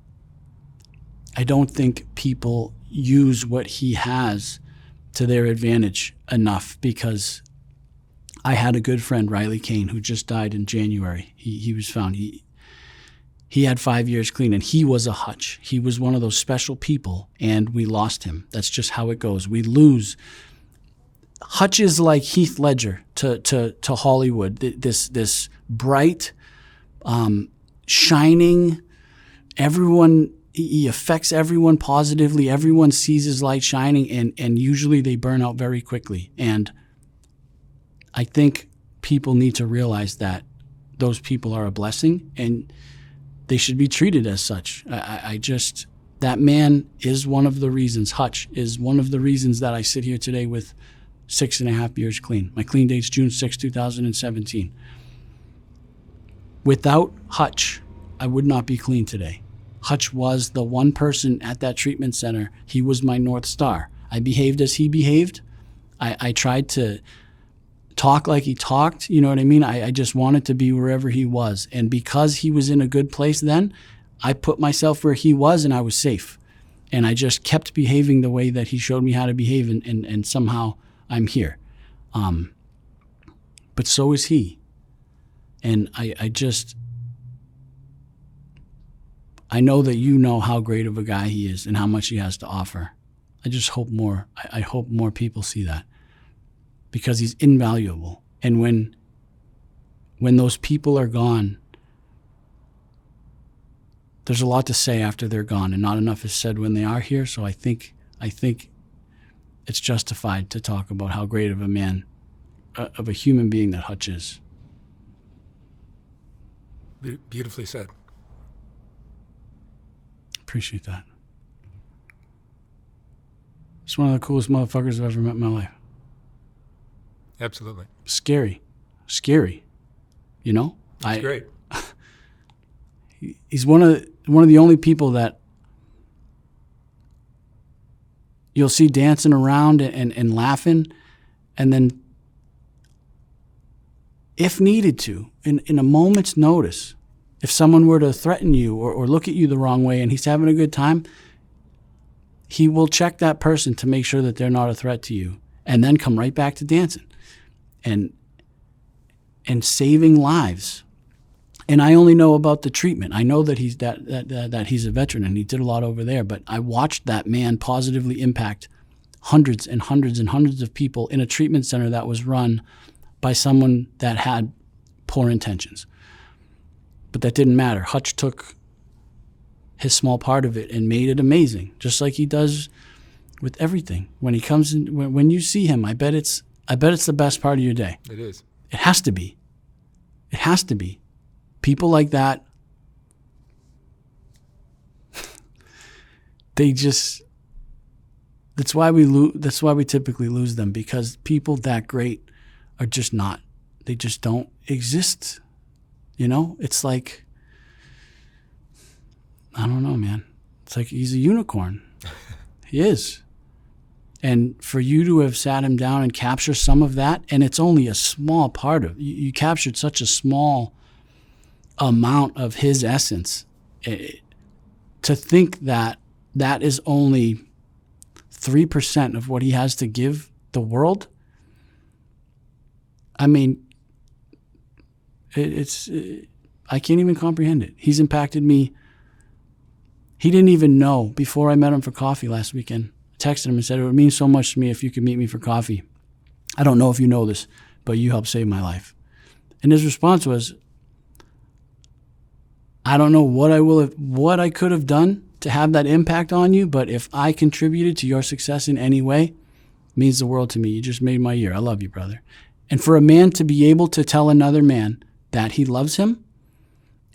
use what he has to their advantage enough, because I had a good friend, Riley Kane, who just died in January. He was found. He had 5 years clean, and he was a Hutch. He was one of those special people, and we lost him. That's just how it goes. We lose. Hutch is like Heath Ledger to Hollywood. This bright, shining, everyone, he affects everyone positively. Everyone sees his light shining, and usually they burn out very quickly. And I think people need to realize that those people are a blessing, and they should be treated as such. That man is one of the reasons, Hutch is one of the reasons that I sit here today with 6.5 years clean. My clean date's June 6, 2017. Without Hutch, I would not be clean today. Hutch was the one person at that treatment center. He was my North Star. I behaved as he behaved. I tried to talk like he talked. You know what I mean? I just wanted to be wherever he was. And because he was in a good place then, I put myself where he was, and I was safe. And I just kept behaving the way that he showed me how to behave, and somehow I'm here. But so is he. And I know that you know how great of a guy he is and how much he has to offer. I hope more people see that, because he's invaluable. And when those people are gone, there's a lot to say after they're gone, and not enough is said when they are here. So I think it's justified to talk about how great of a man, of a human being that Hutch is. Beautifully said. Appreciate that. He's one of the coolest motherfuckers I've ever met in my life. Absolutely. Scary. You know? That's great. He's one of the only people that you'll see dancing around and laughing, and then, if needed to, in a moment's notice, if someone were to threaten you or look at you the wrong way and he's having a good time, he will check that person to make sure that they're not a threat to you, and then come right back to dancing and saving lives. And I only know about the treatment. I know that he's that he's a veteran and he did a lot over there, but I watched that man positively impact hundreds and hundreds and hundreds of people in a treatment center that was run by someone that had poor intentions. But that didn't matter. Hutch took his small part of it and made it amazing, just like he does with everything. When he comes in, when you see him, I bet it's the best part of your day. It is. It has to be. It has to be. People like that, that's why we typically lose them, because people that great are just not. They just don't exist. You know, it's like, I don't know, man. It's like he's a unicorn. He is. And for you to have sat him down and capture some of that, and it's only a small part of, you captured such a small amount of his essence, to think that that is only 3% of what he has to give the world. I mean, I can't even comprehend it. He's impacted me. He didn't even know before I met him for coffee last weekend. I texted him and said, it would mean so much to me if you could meet me for coffee. I don't know if you know this, but you helped save my life. And his response was, I don't know what I could have done to have that impact on you, but if I contributed to your success in any way, it means the world to me. You just made my year. I love you, brother. And for a man to be able to tell another man that he loves him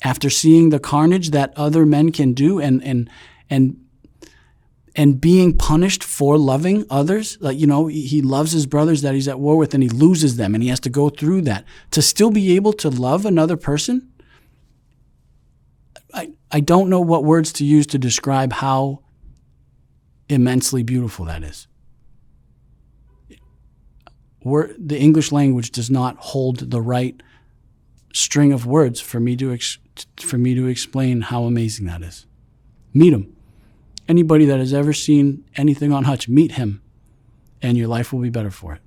after seeing the carnage that other men can do and being punished for loving others, like, you know, he loves his brothers that he's at war with and he loses them and he has to go through that. To still be able to love another person, I don't know what words to use to describe how immensely beautiful that is. The English language does not hold the right string of words for me to explain how amazing that is. Meet him. Anybody that has ever seen anything on Hutch, meet him, and your life will be better for it.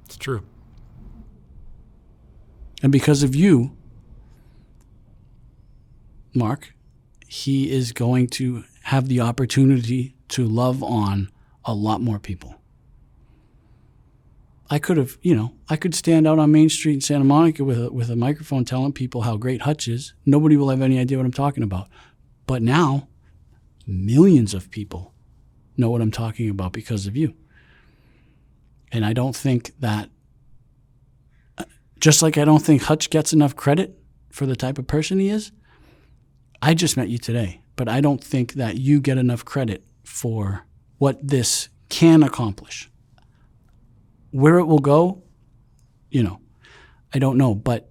It's true. And because of you, Mark, he is going to have the opportunity to love on a lot more people. I could stand out on Main Street in Santa Monica with a microphone telling people how great Hutch is. Nobody will have any idea what I'm talking about. But now, millions of people know what I'm talking about because of you. And I don't think that, just like I don't think Hutch gets enough credit for the type of person he is, I just met you today, but I don't think that you get enough credit for what this can accomplish. Where it will go, I don't know. But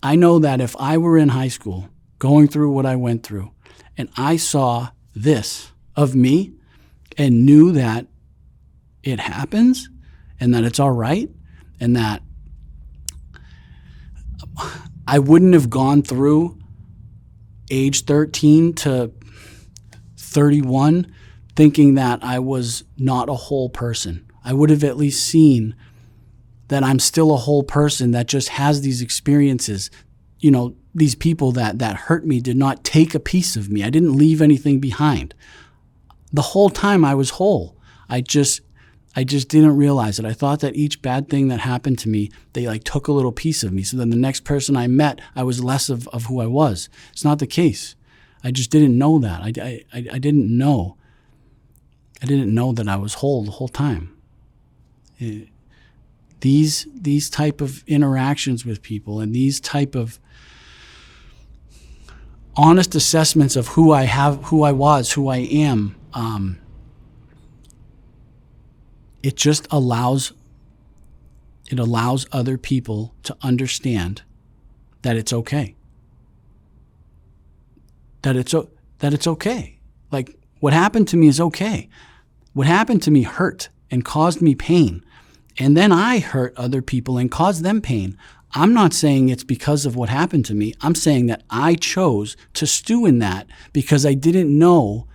I know that if I were in high school going through what I went through and I saw this of me and knew that it happens and that it's all right and that I wouldn't have gone through age 13 to 31 thinking that I was not a whole person. I would have at least seen that I'm still a whole person that just has these experiences. You know, these people that hurt me did not take a piece of me. I didn't leave anything behind. The whole time I was whole. I just didn't realize it. I thought that each bad thing that happened to me, they like took a little piece of me. So then the next person I met, I was less of who I was. It's not the case. I just didn't know that. I didn't know. I didn't know that I was whole the whole time. These type of interactions with people and these type of honest assessments of who I was, who I am, it just allows other people to understand that it's okay. That it's okay. Like, what happened to me is okay. What happened to me hurt and caused me pain. And then I hurt other people and caused them pain. I'm not saying it's because of what happened to me. I'm saying that I chose to stew in that because I didn't know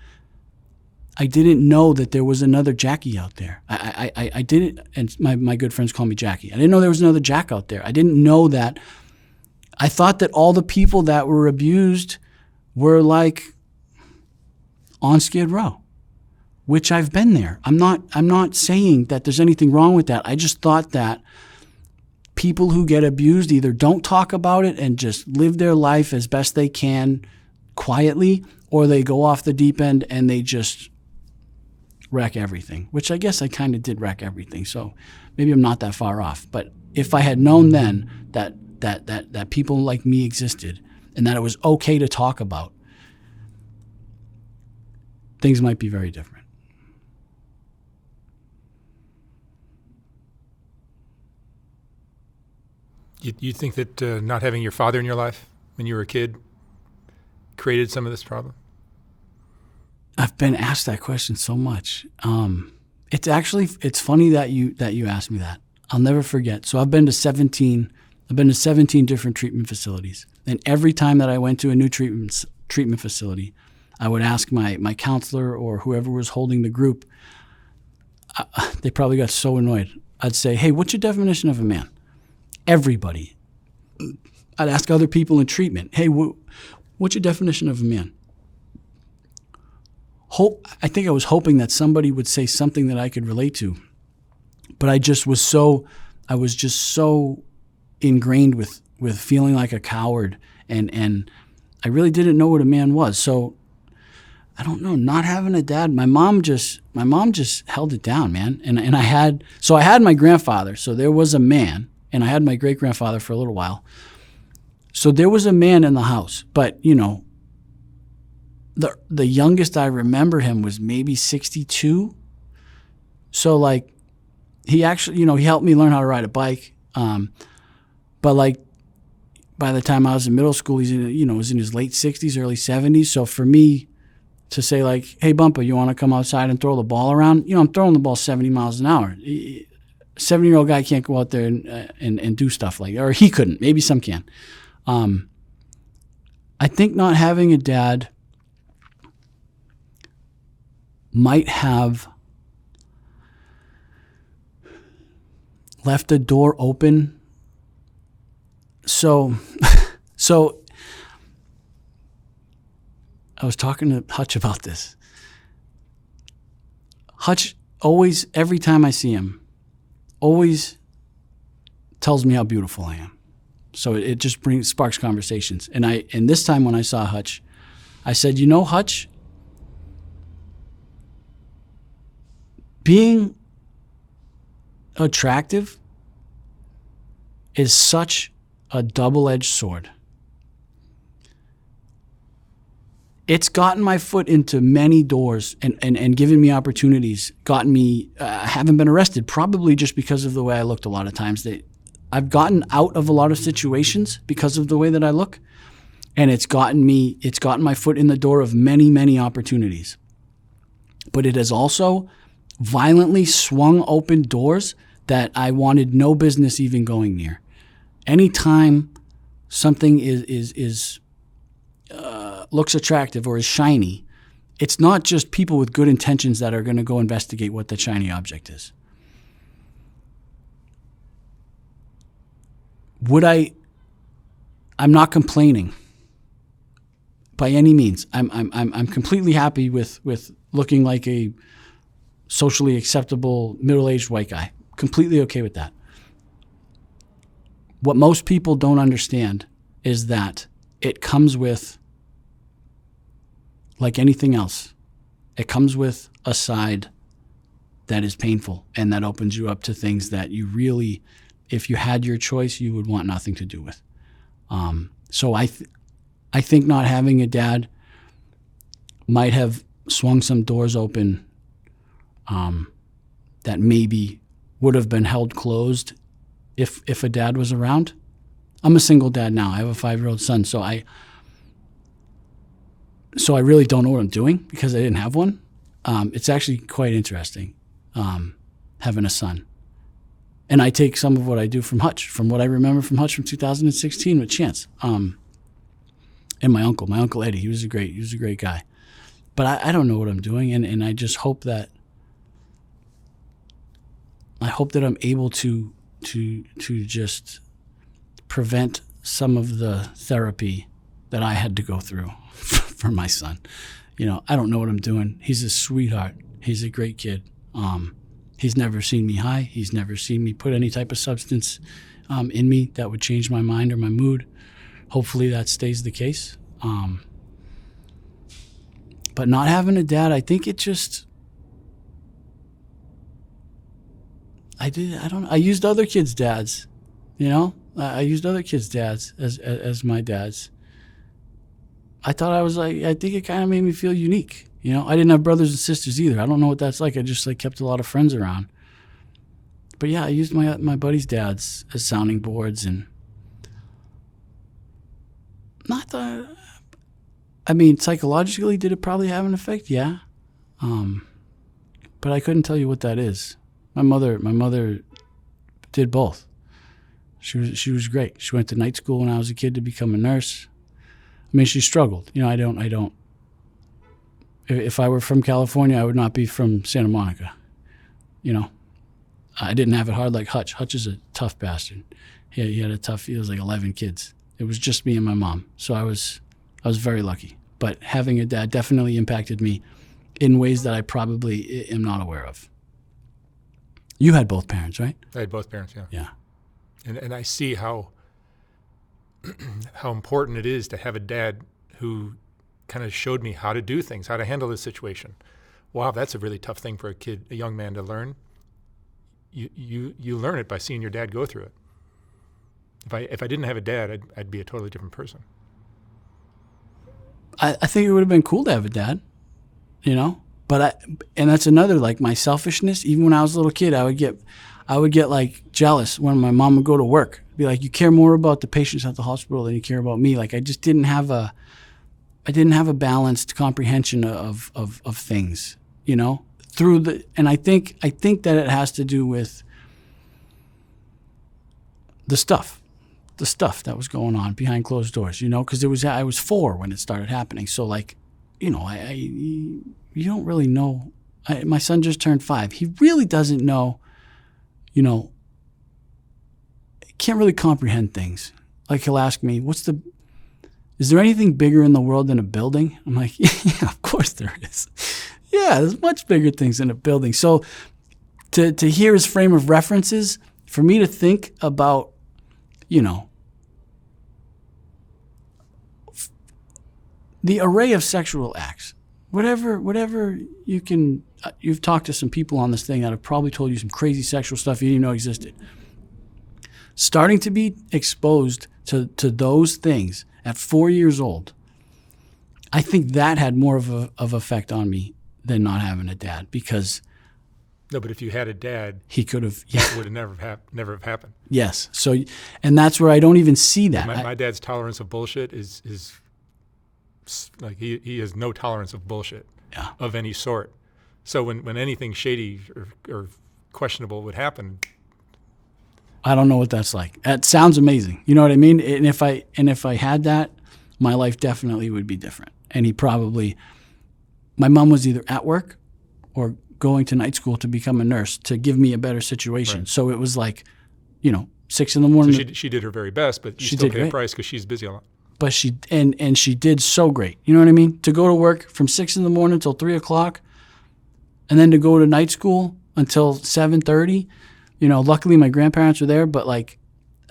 that there was another Jackie out there. I didn't, and my good friends call me Jackie. I didn't know there was another Jack out there. I didn't know that. I thought that all the people that were abused were like on Skid Row, which I've been there. I'm not saying that there's anything wrong with that. I just thought that people who get abused either don't talk about it and just live their life as best they can quietly, or they go off the deep end and they just wreck everything, which I guess I kind of did wreck everything. So maybe I'm not that far off. But if I had known then that people like me existed and that it was okay to talk about, things might be very different. You think that not having your father in your life when you were a kid created some of this problem? I've been asked that question so much. It's funny that you asked me that. I'll never forget. So I've been to 17 different treatment facilities. And every time that I went to a new treatment facility, I would ask my counselor or whoever was holding the group. They probably got so annoyed. I'd say, hey, what's your definition of a man? Everybody. I'd ask other people in treatment, hey, what's your definition of a man? I think I was hoping that somebody would say something that I could relate to. But I was just so ingrained with feeling like a coward, and I really didn't know what a man was. So I don't know, not having a dad, my mom just held it down, man. And I had my grandfather, so there was a man, and I had my great grandfather for a little while. So there was a man in the house, but the youngest I remember him was maybe 62. So like, he actually, he helped me learn how to ride a bike. But like, by the time I was in middle school, was in his late 60s, early 70s. So for me to say like, hey, Bumper, you want to come outside and throw the ball around? I'm throwing the ball 70 miles an hour. 70-year-old guy can't go out there and do stuff like that, or he couldn't. Maybe some can. I think not having a dad might have left a door open. So I was talking to Hutch about this. Hutch always, every time I see him, always tells me how beautiful I am. So it just sparks conversations. And this time when I saw Hutch, I said, Hutch, being attractive is such a double-edged sword. It's gotten my foot into many doors and given me opportunities, gotten me, I haven't been arrested, probably just because of the way I looked a lot of times. I've gotten out of a lot of situations because of the way that I look, and it's gotten my foot in the door of many, many opportunities. But it has also violently swung open doors that I wanted no business even going near. Anytime something looks attractive or is shiny, it's not just people with good intentions that are going to go investigate what the shiny object is. I'm not complaining by any means. I'm completely happy with looking like a socially acceptable middle-aged white guy. Completely okay with that. What most people don't understand is that it comes with, like anything else, it comes with a side that is painful and that opens you up to things that you really, if you had your choice, you would want nothing to do with. So I think not having a dad might have swung some doors open that maybe would have been held closed if a dad was around. I'm a single dad now. I have a 5-year-old son, so I really don't know what I'm doing because I didn't have one. It's actually quite interesting having a son. And I take some of what I do from Hutch, from what I remember from Hutch from 2016 with Chance. And my uncle Eddie, he was a great guy. But I don't know what I'm doing, and I just hope that I'm able to just prevent some of the therapy that I had to go through for my son. I don't know what I'm doing. He's a sweetheart. He's a great kid. He's never seen me high. He's never seen me put any type of substance in me that would change my mind or my mood. Hopefully that stays the case. But not having a dad, I think it just, I used other kids' dads, I used other kids' dads as my dads. I think it kind of made me feel unique. I didn't have brothers and sisters either. I don't know what that's like. I just kept a lot of friends around. But yeah, I used my buddies' dads as sounding boards, and psychologically, did it probably have an effect? Yeah. But I couldn't tell you what that is. My mother did both. She was great. She went to night school when I was a kid to become a nurse. I mean, she struggled. You know, I don't. If I were from California, I would not be from Santa Monica. You know, I didn't have it hard like Hutch. Hutch is a tough bastard. He was like 11 kids. It was just me and my mom. So I was very lucky. But having a dad definitely impacted me in ways that I probably am not aware of. You had both parents, right? I had both parents, yeah. Yeah. And I see how important it is to have a dad who kind of showed me how to do things, how to handle this situation. Wow, that's a really tough thing for a young man to learn. You learn it by seeing your dad go through it. If I didn't have a dad, I'd be a totally different person. I think it would have been cool to have a dad, you know. And that's another, like, my selfishness. Even when I was a little kid, I would get like jealous when my mom would go to work. Be like, you care more about the patients at the hospital than you care about me. Like, I just didn't have a balanced comprehension of things, you know. And I think that it has to do with the stuff that was going on behind closed doors, you know, because I was 4 when it started happening. So, like, you know, you don't really know. My son just turned 5. He really doesn't know, you know, can't really comprehend things. Like, he'll ask me, is there anything bigger in the world than a building? I'm like, yeah, of course there is. Yeah, there's much bigger things than a building. So to hear his frame of references, for me to think about, you know, the array of sexual acts, whatever you can, you've talked to some people on this thing that have probably told you some crazy sexual stuff you didn't even know existed. Starting to be exposed to those things at 4 years old, I think that had more of effect on me than not having a dad, because no, but if you had a dad, he could have. It would have never have happened. Yes. So, and that's where I don't even see that. My dad's tolerance of bullshit is like he has no tolerance of bullshit of any sort. So when anything shady or questionable would happen, I don't know what that's like. That sounds amazing. You know what I mean? And if I had that, my life definitely would be different. And my mom was either at work or going to night school to become a nurse to give me a better situation. Right. So it was like, you know, 6 a.m. So she did her very best, but you still pay a price because she's busy a lot. But she did so great. You know what I mean? To go to work from 6 a.m. until 3 o'clock, and then to go to night school until 7:30. You know, luckily my grandparents were there, but, like,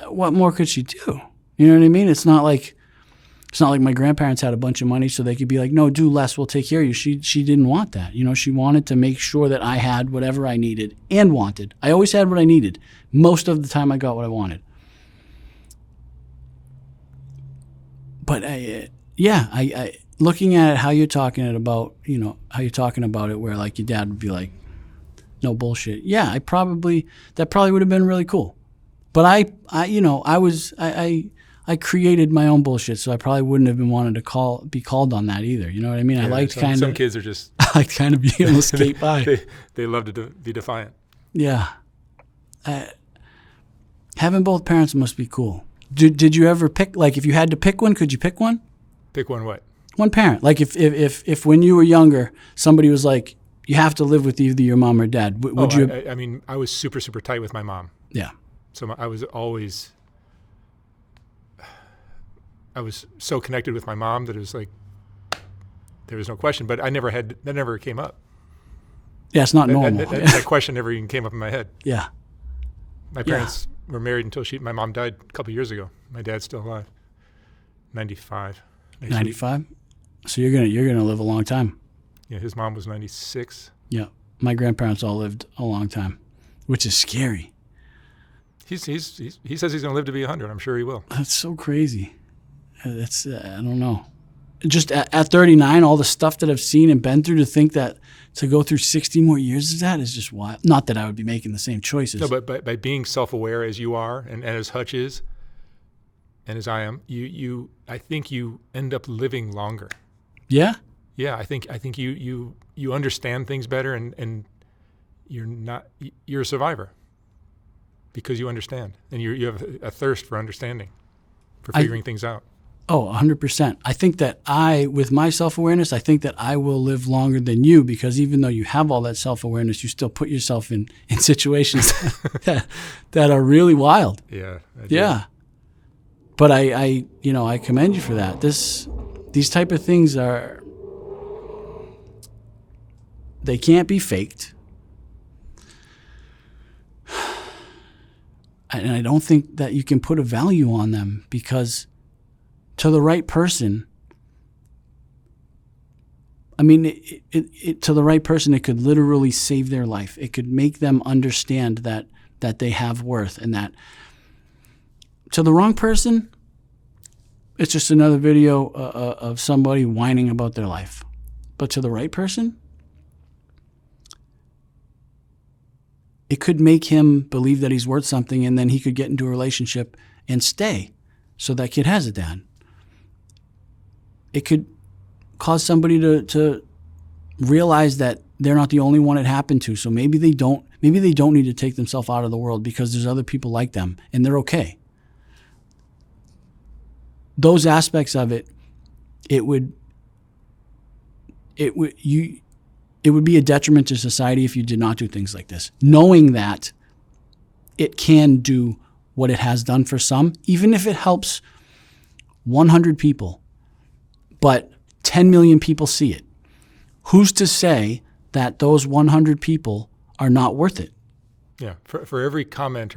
what more could she do? You know what I mean? It's not like my grandparents had a bunch of money so they could be like, no, do less, we'll take care of you. She didn't want that. You know, she wanted to make sure that I had whatever I needed and wanted. I always had what I needed. Most of the time I got what I wanted. But I looking at it, how you're talking about it, where, like, your dad would be like, no bullshit. Yeah, that probably would have been really cool. But I created my own bullshit, so I probably wouldn't have been wanting to be called on that either. You know what I mean? Yeah, I liked some kids are just I liked kind of being able to skate by. They love to be defiant. Yeah. Having both parents must be cool. Did you ever pick, like, if you had to pick one, could you pick one? Pick one what? One parent. Like, if when you were younger, somebody was like, you have to live with either your mom or dad, would you? I mean, I was super, super tight with my mom. Yeah. So I was so connected with my mom that it was like, there was no question, but that never came up. Yeah, it's not normal. That question never even came up in my head. Yeah. My parents were married until my mom died a couple of years ago. My dad's still alive. 95. 95? So you're gonna live a long time. Yeah, his mom was 96. Yeah. My grandparents all lived a long time, which is scary. He says he's going to live to be 100. I'm sure he will. That's so crazy. That's I don't know. Just at 39, all the stuff that I've seen and been through, to think that to go through 60 more years of that is just wild. Not that I would be making the same choices. No, but by being self-aware as you are, and as Hutch is, and as I am, I think you end up living longer. Yeah? Yeah, I think you understand things better, and you're a survivor. because you understand, and you have a thirst for understanding, for figuring things out. Oh, 100%. I think that with my self-awareness, I think that I will live longer than you, because even though you have all that self-awareness, you still put yourself in situations that are really wild. Yeah. I do. Yeah. But I commend you for that. These type of things they can't be faked. And I don't think that you can put a value on them, because to the right person, to the right person, it could literally save their life. It could make them understand that they have worth, and that to the wrong person, it's just another video of somebody whining about their life. But to the right person, it could make him believe that he's worth something, and then he could get into a relationship and stay, so that kid has a dad. It could cause somebody to realize that they're not the only one it happened to. So maybe they don't need to take themselves out of the world, because there's other people like them and they're okay. Those aspects of it would be a detriment to society if you did not do things like this. Knowing that it can do what it has done for some, even if it helps 100 people, but 10 million people see it. Who's to say that those 100 people are not worth it? Yeah. For every comment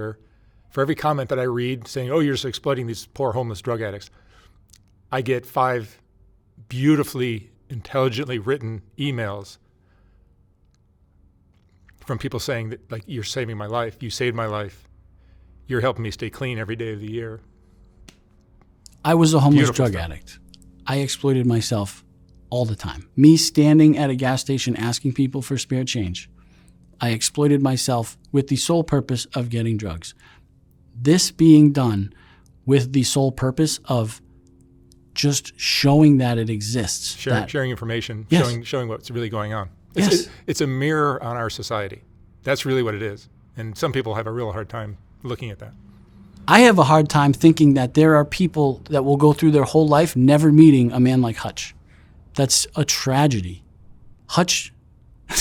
that I read saying, "Oh, you're just exploiting these poor homeless drug addicts," I get 5 beautifully, intelligently written emails from people saying that, like, "You're saving my life. You saved my life. You're helping me stay clean every day of the year." I was a homeless Beautiful drug stuff. addict. I exploited myself all the time. Me standing at a gas station asking people for spare change. I exploited myself with the sole purpose of getting drugs. This being done with the sole purpose of just showing that it exists. Sharing information, Yes. showing what's really going on. Yes. It's a mirror on our society. That's really what it is. And some people have a real hard time looking at that. I have a hard time thinking that there are people that will go through their whole life never meeting a man like Hutch. That's a tragedy. Hutch,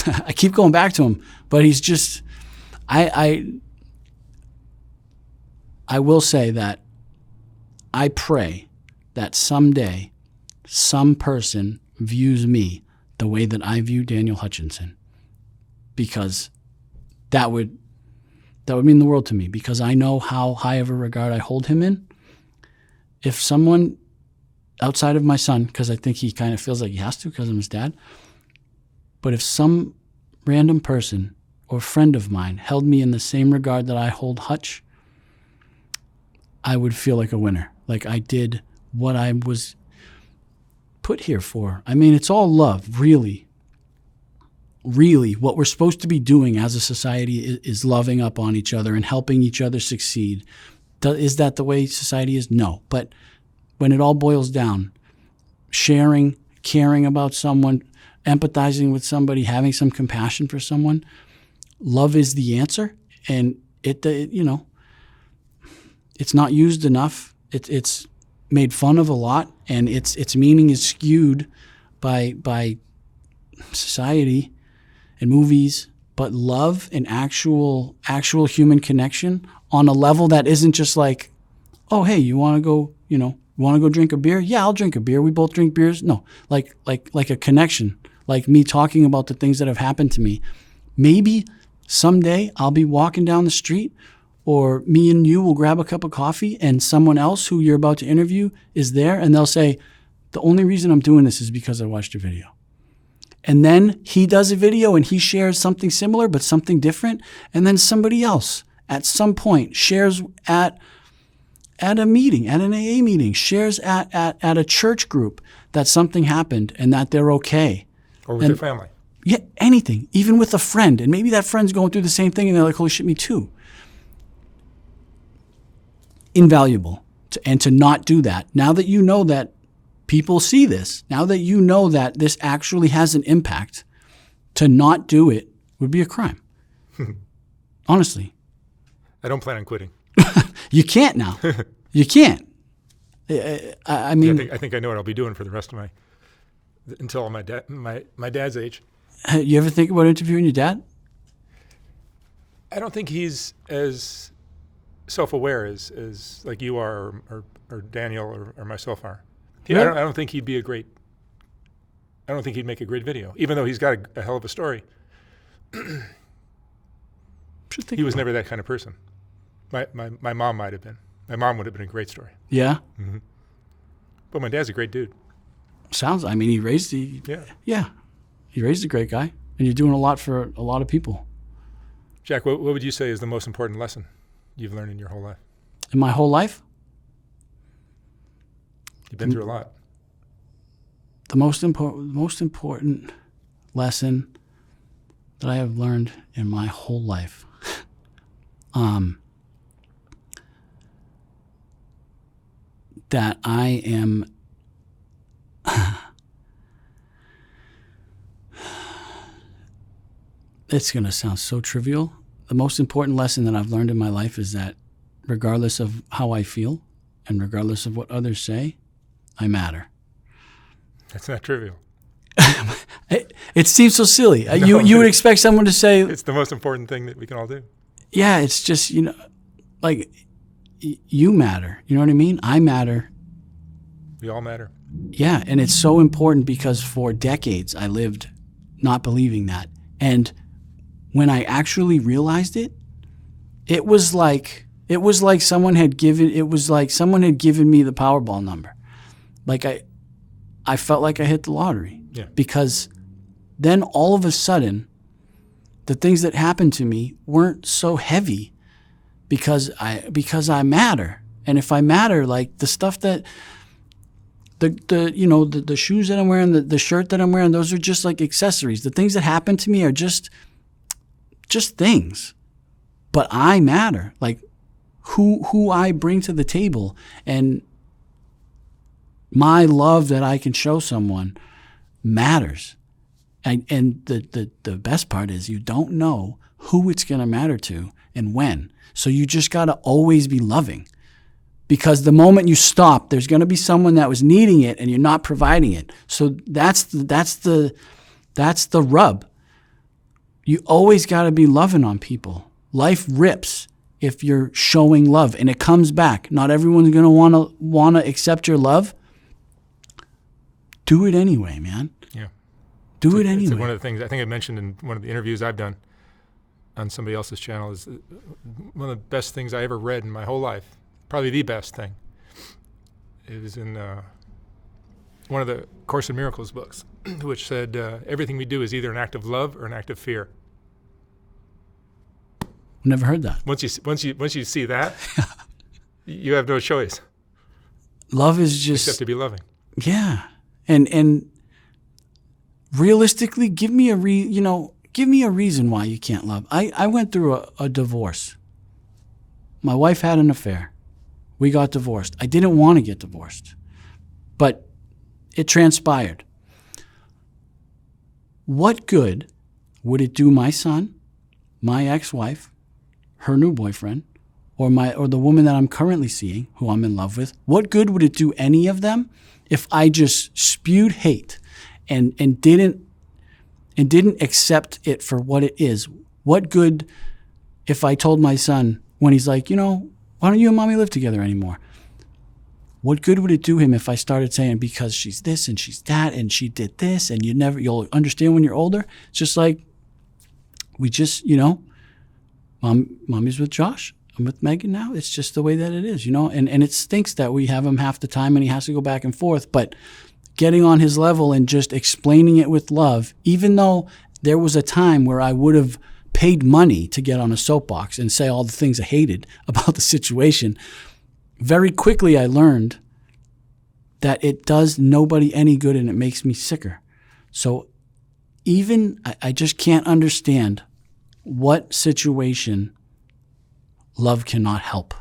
I keep going back to him, but he's just, I will say that I pray that someday some person views me the way that I view Daniel Hutchinson, because that would mean the world to me, because I know how high of a regard I hold him in. If someone outside of my son, because I think he kind of feels like he has to because I'm his dad, but if some random person or friend of mine held me in the same regard that I hold Hutch, I would feel like a winner. Like I did what I was put here for. I mean, it's all love, really. Really, what we're supposed to be doing as a society is loving up on each other and helping each other succeed. Is that the way society is? No. But when it all boils down, sharing, caring about someone, empathizing with somebody, having some compassion for someone, love is the answer. And it's not used enough. It's made fun of a lot, and its meaning is skewed by society and movies. But love and actual human connection on a level that isn't just like, oh, hey, you want to go drink a beer? Yeah, I'll drink a beer. We both drink beers. No, like a connection, like me talking about the things that have happened to me. Maybe someday I'll be walking down the street, or me and you will grab a cup of coffee, and someone else who you're about to interview is there, and they'll say, the only reason I'm doing this is because I watched your video. And then he does a video and he shares something similar but something different. And then somebody else at some point shares at a meeting, at an AA meeting, shares at a church group that something happened and that they're okay. Or with your family. Yeah, anything, even with a friend. And maybe that friend's going through the same thing and they're like, holy shit, me too. Invaluable. And to not do that, now that you know that people see this, now that you know that this actually has an impact, to not do it would be a crime. Honestly. I don't plan on quitting. You can't now. You can't. I mean, I think I know what I'll be doing for the rest of until my dad's age. You ever think about interviewing your dad? I don't think he's as self-aware as like you are, or Daniel or myself are. Yeah. I don't think he'd be I don't think he'd make a great video, even though he's got a hell of a story. He was never that kind of person. My mom might have been. My mom would have been a great story. Yeah. Mm-hmm. But my dad's a great dude. I mean, he raised he raised a great guy, and you're doing a lot for a lot of people. Jack, what would you say is the most important lesson you've learned in your whole life? In my whole life? You've been through a lot. The most important lesson that I have learned in my whole life, that I am it's going to sound so trivial. The most important lesson that I've learned in my life is that regardless of how I feel and regardless of what others say, I matter. That's not trivial. It seems so silly. No, you would expect someone to say... It's the most important thing that we can all do. Yeah, it's just, like, you matter. You know what I mean? I matter. We all matter. Yeah, and it's so important because for decades I lived not believing that. And when I actually realized it, it was like someone had given me the Powerball number. Like I felt like I hit the lottery. Yeah. Because then all of a sudden, the things that happened to me weren't so heavy because I matter. And if I matter, like the stuff that the shoes that I'm wearing, the shirt that I'm wearing, those are just like accessories. The things that happen to me are just things. But I matter. Like who I bring to the table and my love that I can show someone matters. And the best part is you don't know who it's going to matter to and when. So you just got to always be loving. Because the moment you stop, there's going to be someone that was needing it and you're not providing it. So that's the rub. You always got to be loving on people. Life rips if you're showing love and it comes back. Not everyone's going to want to accept your love. Do it anyway, man. Yeah. Do it anyway. It's one of the things I think I mentioned in one of the interviews I've done on somebody else's channel is one of the best things I ever read in my whole life. Probably the best thing. It was in one of the Course in Miracles books, which said everything we do is either an act of love or an act of fear. Never heard that. Once you see that, you have no choice. Love is just except to be loving. Yeah, and realistically, give me a reason why you can't love. I went through a divorce. My wife had an affair. We got divorced. I didn't want to get divorced, but it transpired. What good would it do my son, my ex-wife, her new boyfriend, or the woman that I'm currently seeing, who I'm in love with? What good would it do any of them if I just spewed hate and didn't accept it for what it is? What good if I told my son when he's like, why don't you and mommy live together anymore? What good would it do him if I started saying, because she's this and she's that and she did this and you'll understand when you're older? It's just like, we just, mommy's with Josh. I'm with Megan now. It's just the way that it is, and it stinks that we have him half the time and he has to go back and forth, but getting on his level and just explaining it with love, even though there was a time where I would have paid money to get on a soapbox and say all the things I hated about the situation, very quickly I learned that it does nobody any good and it makes me sicker. So I just can't understand what situation love cannot help.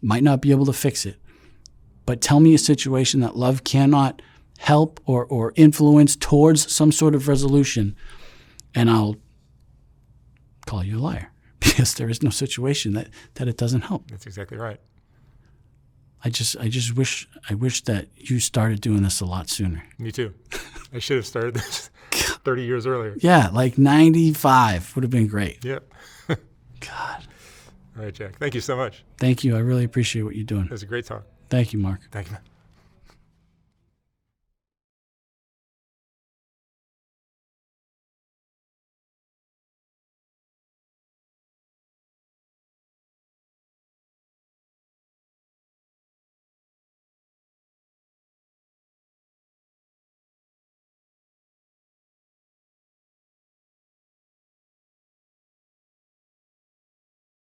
Might not be able to fix it, but tell me a situation that love cannot help or influence towards some sort of resolution, and I'll call you a liar. because there is no situation that it doesn't help. That's exactly right. I just wish that you started doing this a lot sooner. Me too. I should have started this 30 years earlier. Yeah, like 95 would have been great. Yep. God. All right, Jack. Thank you so much. Thank you. I really appreciate what you're doing. It was a great talk. Thank you, Mark. Thank you, man.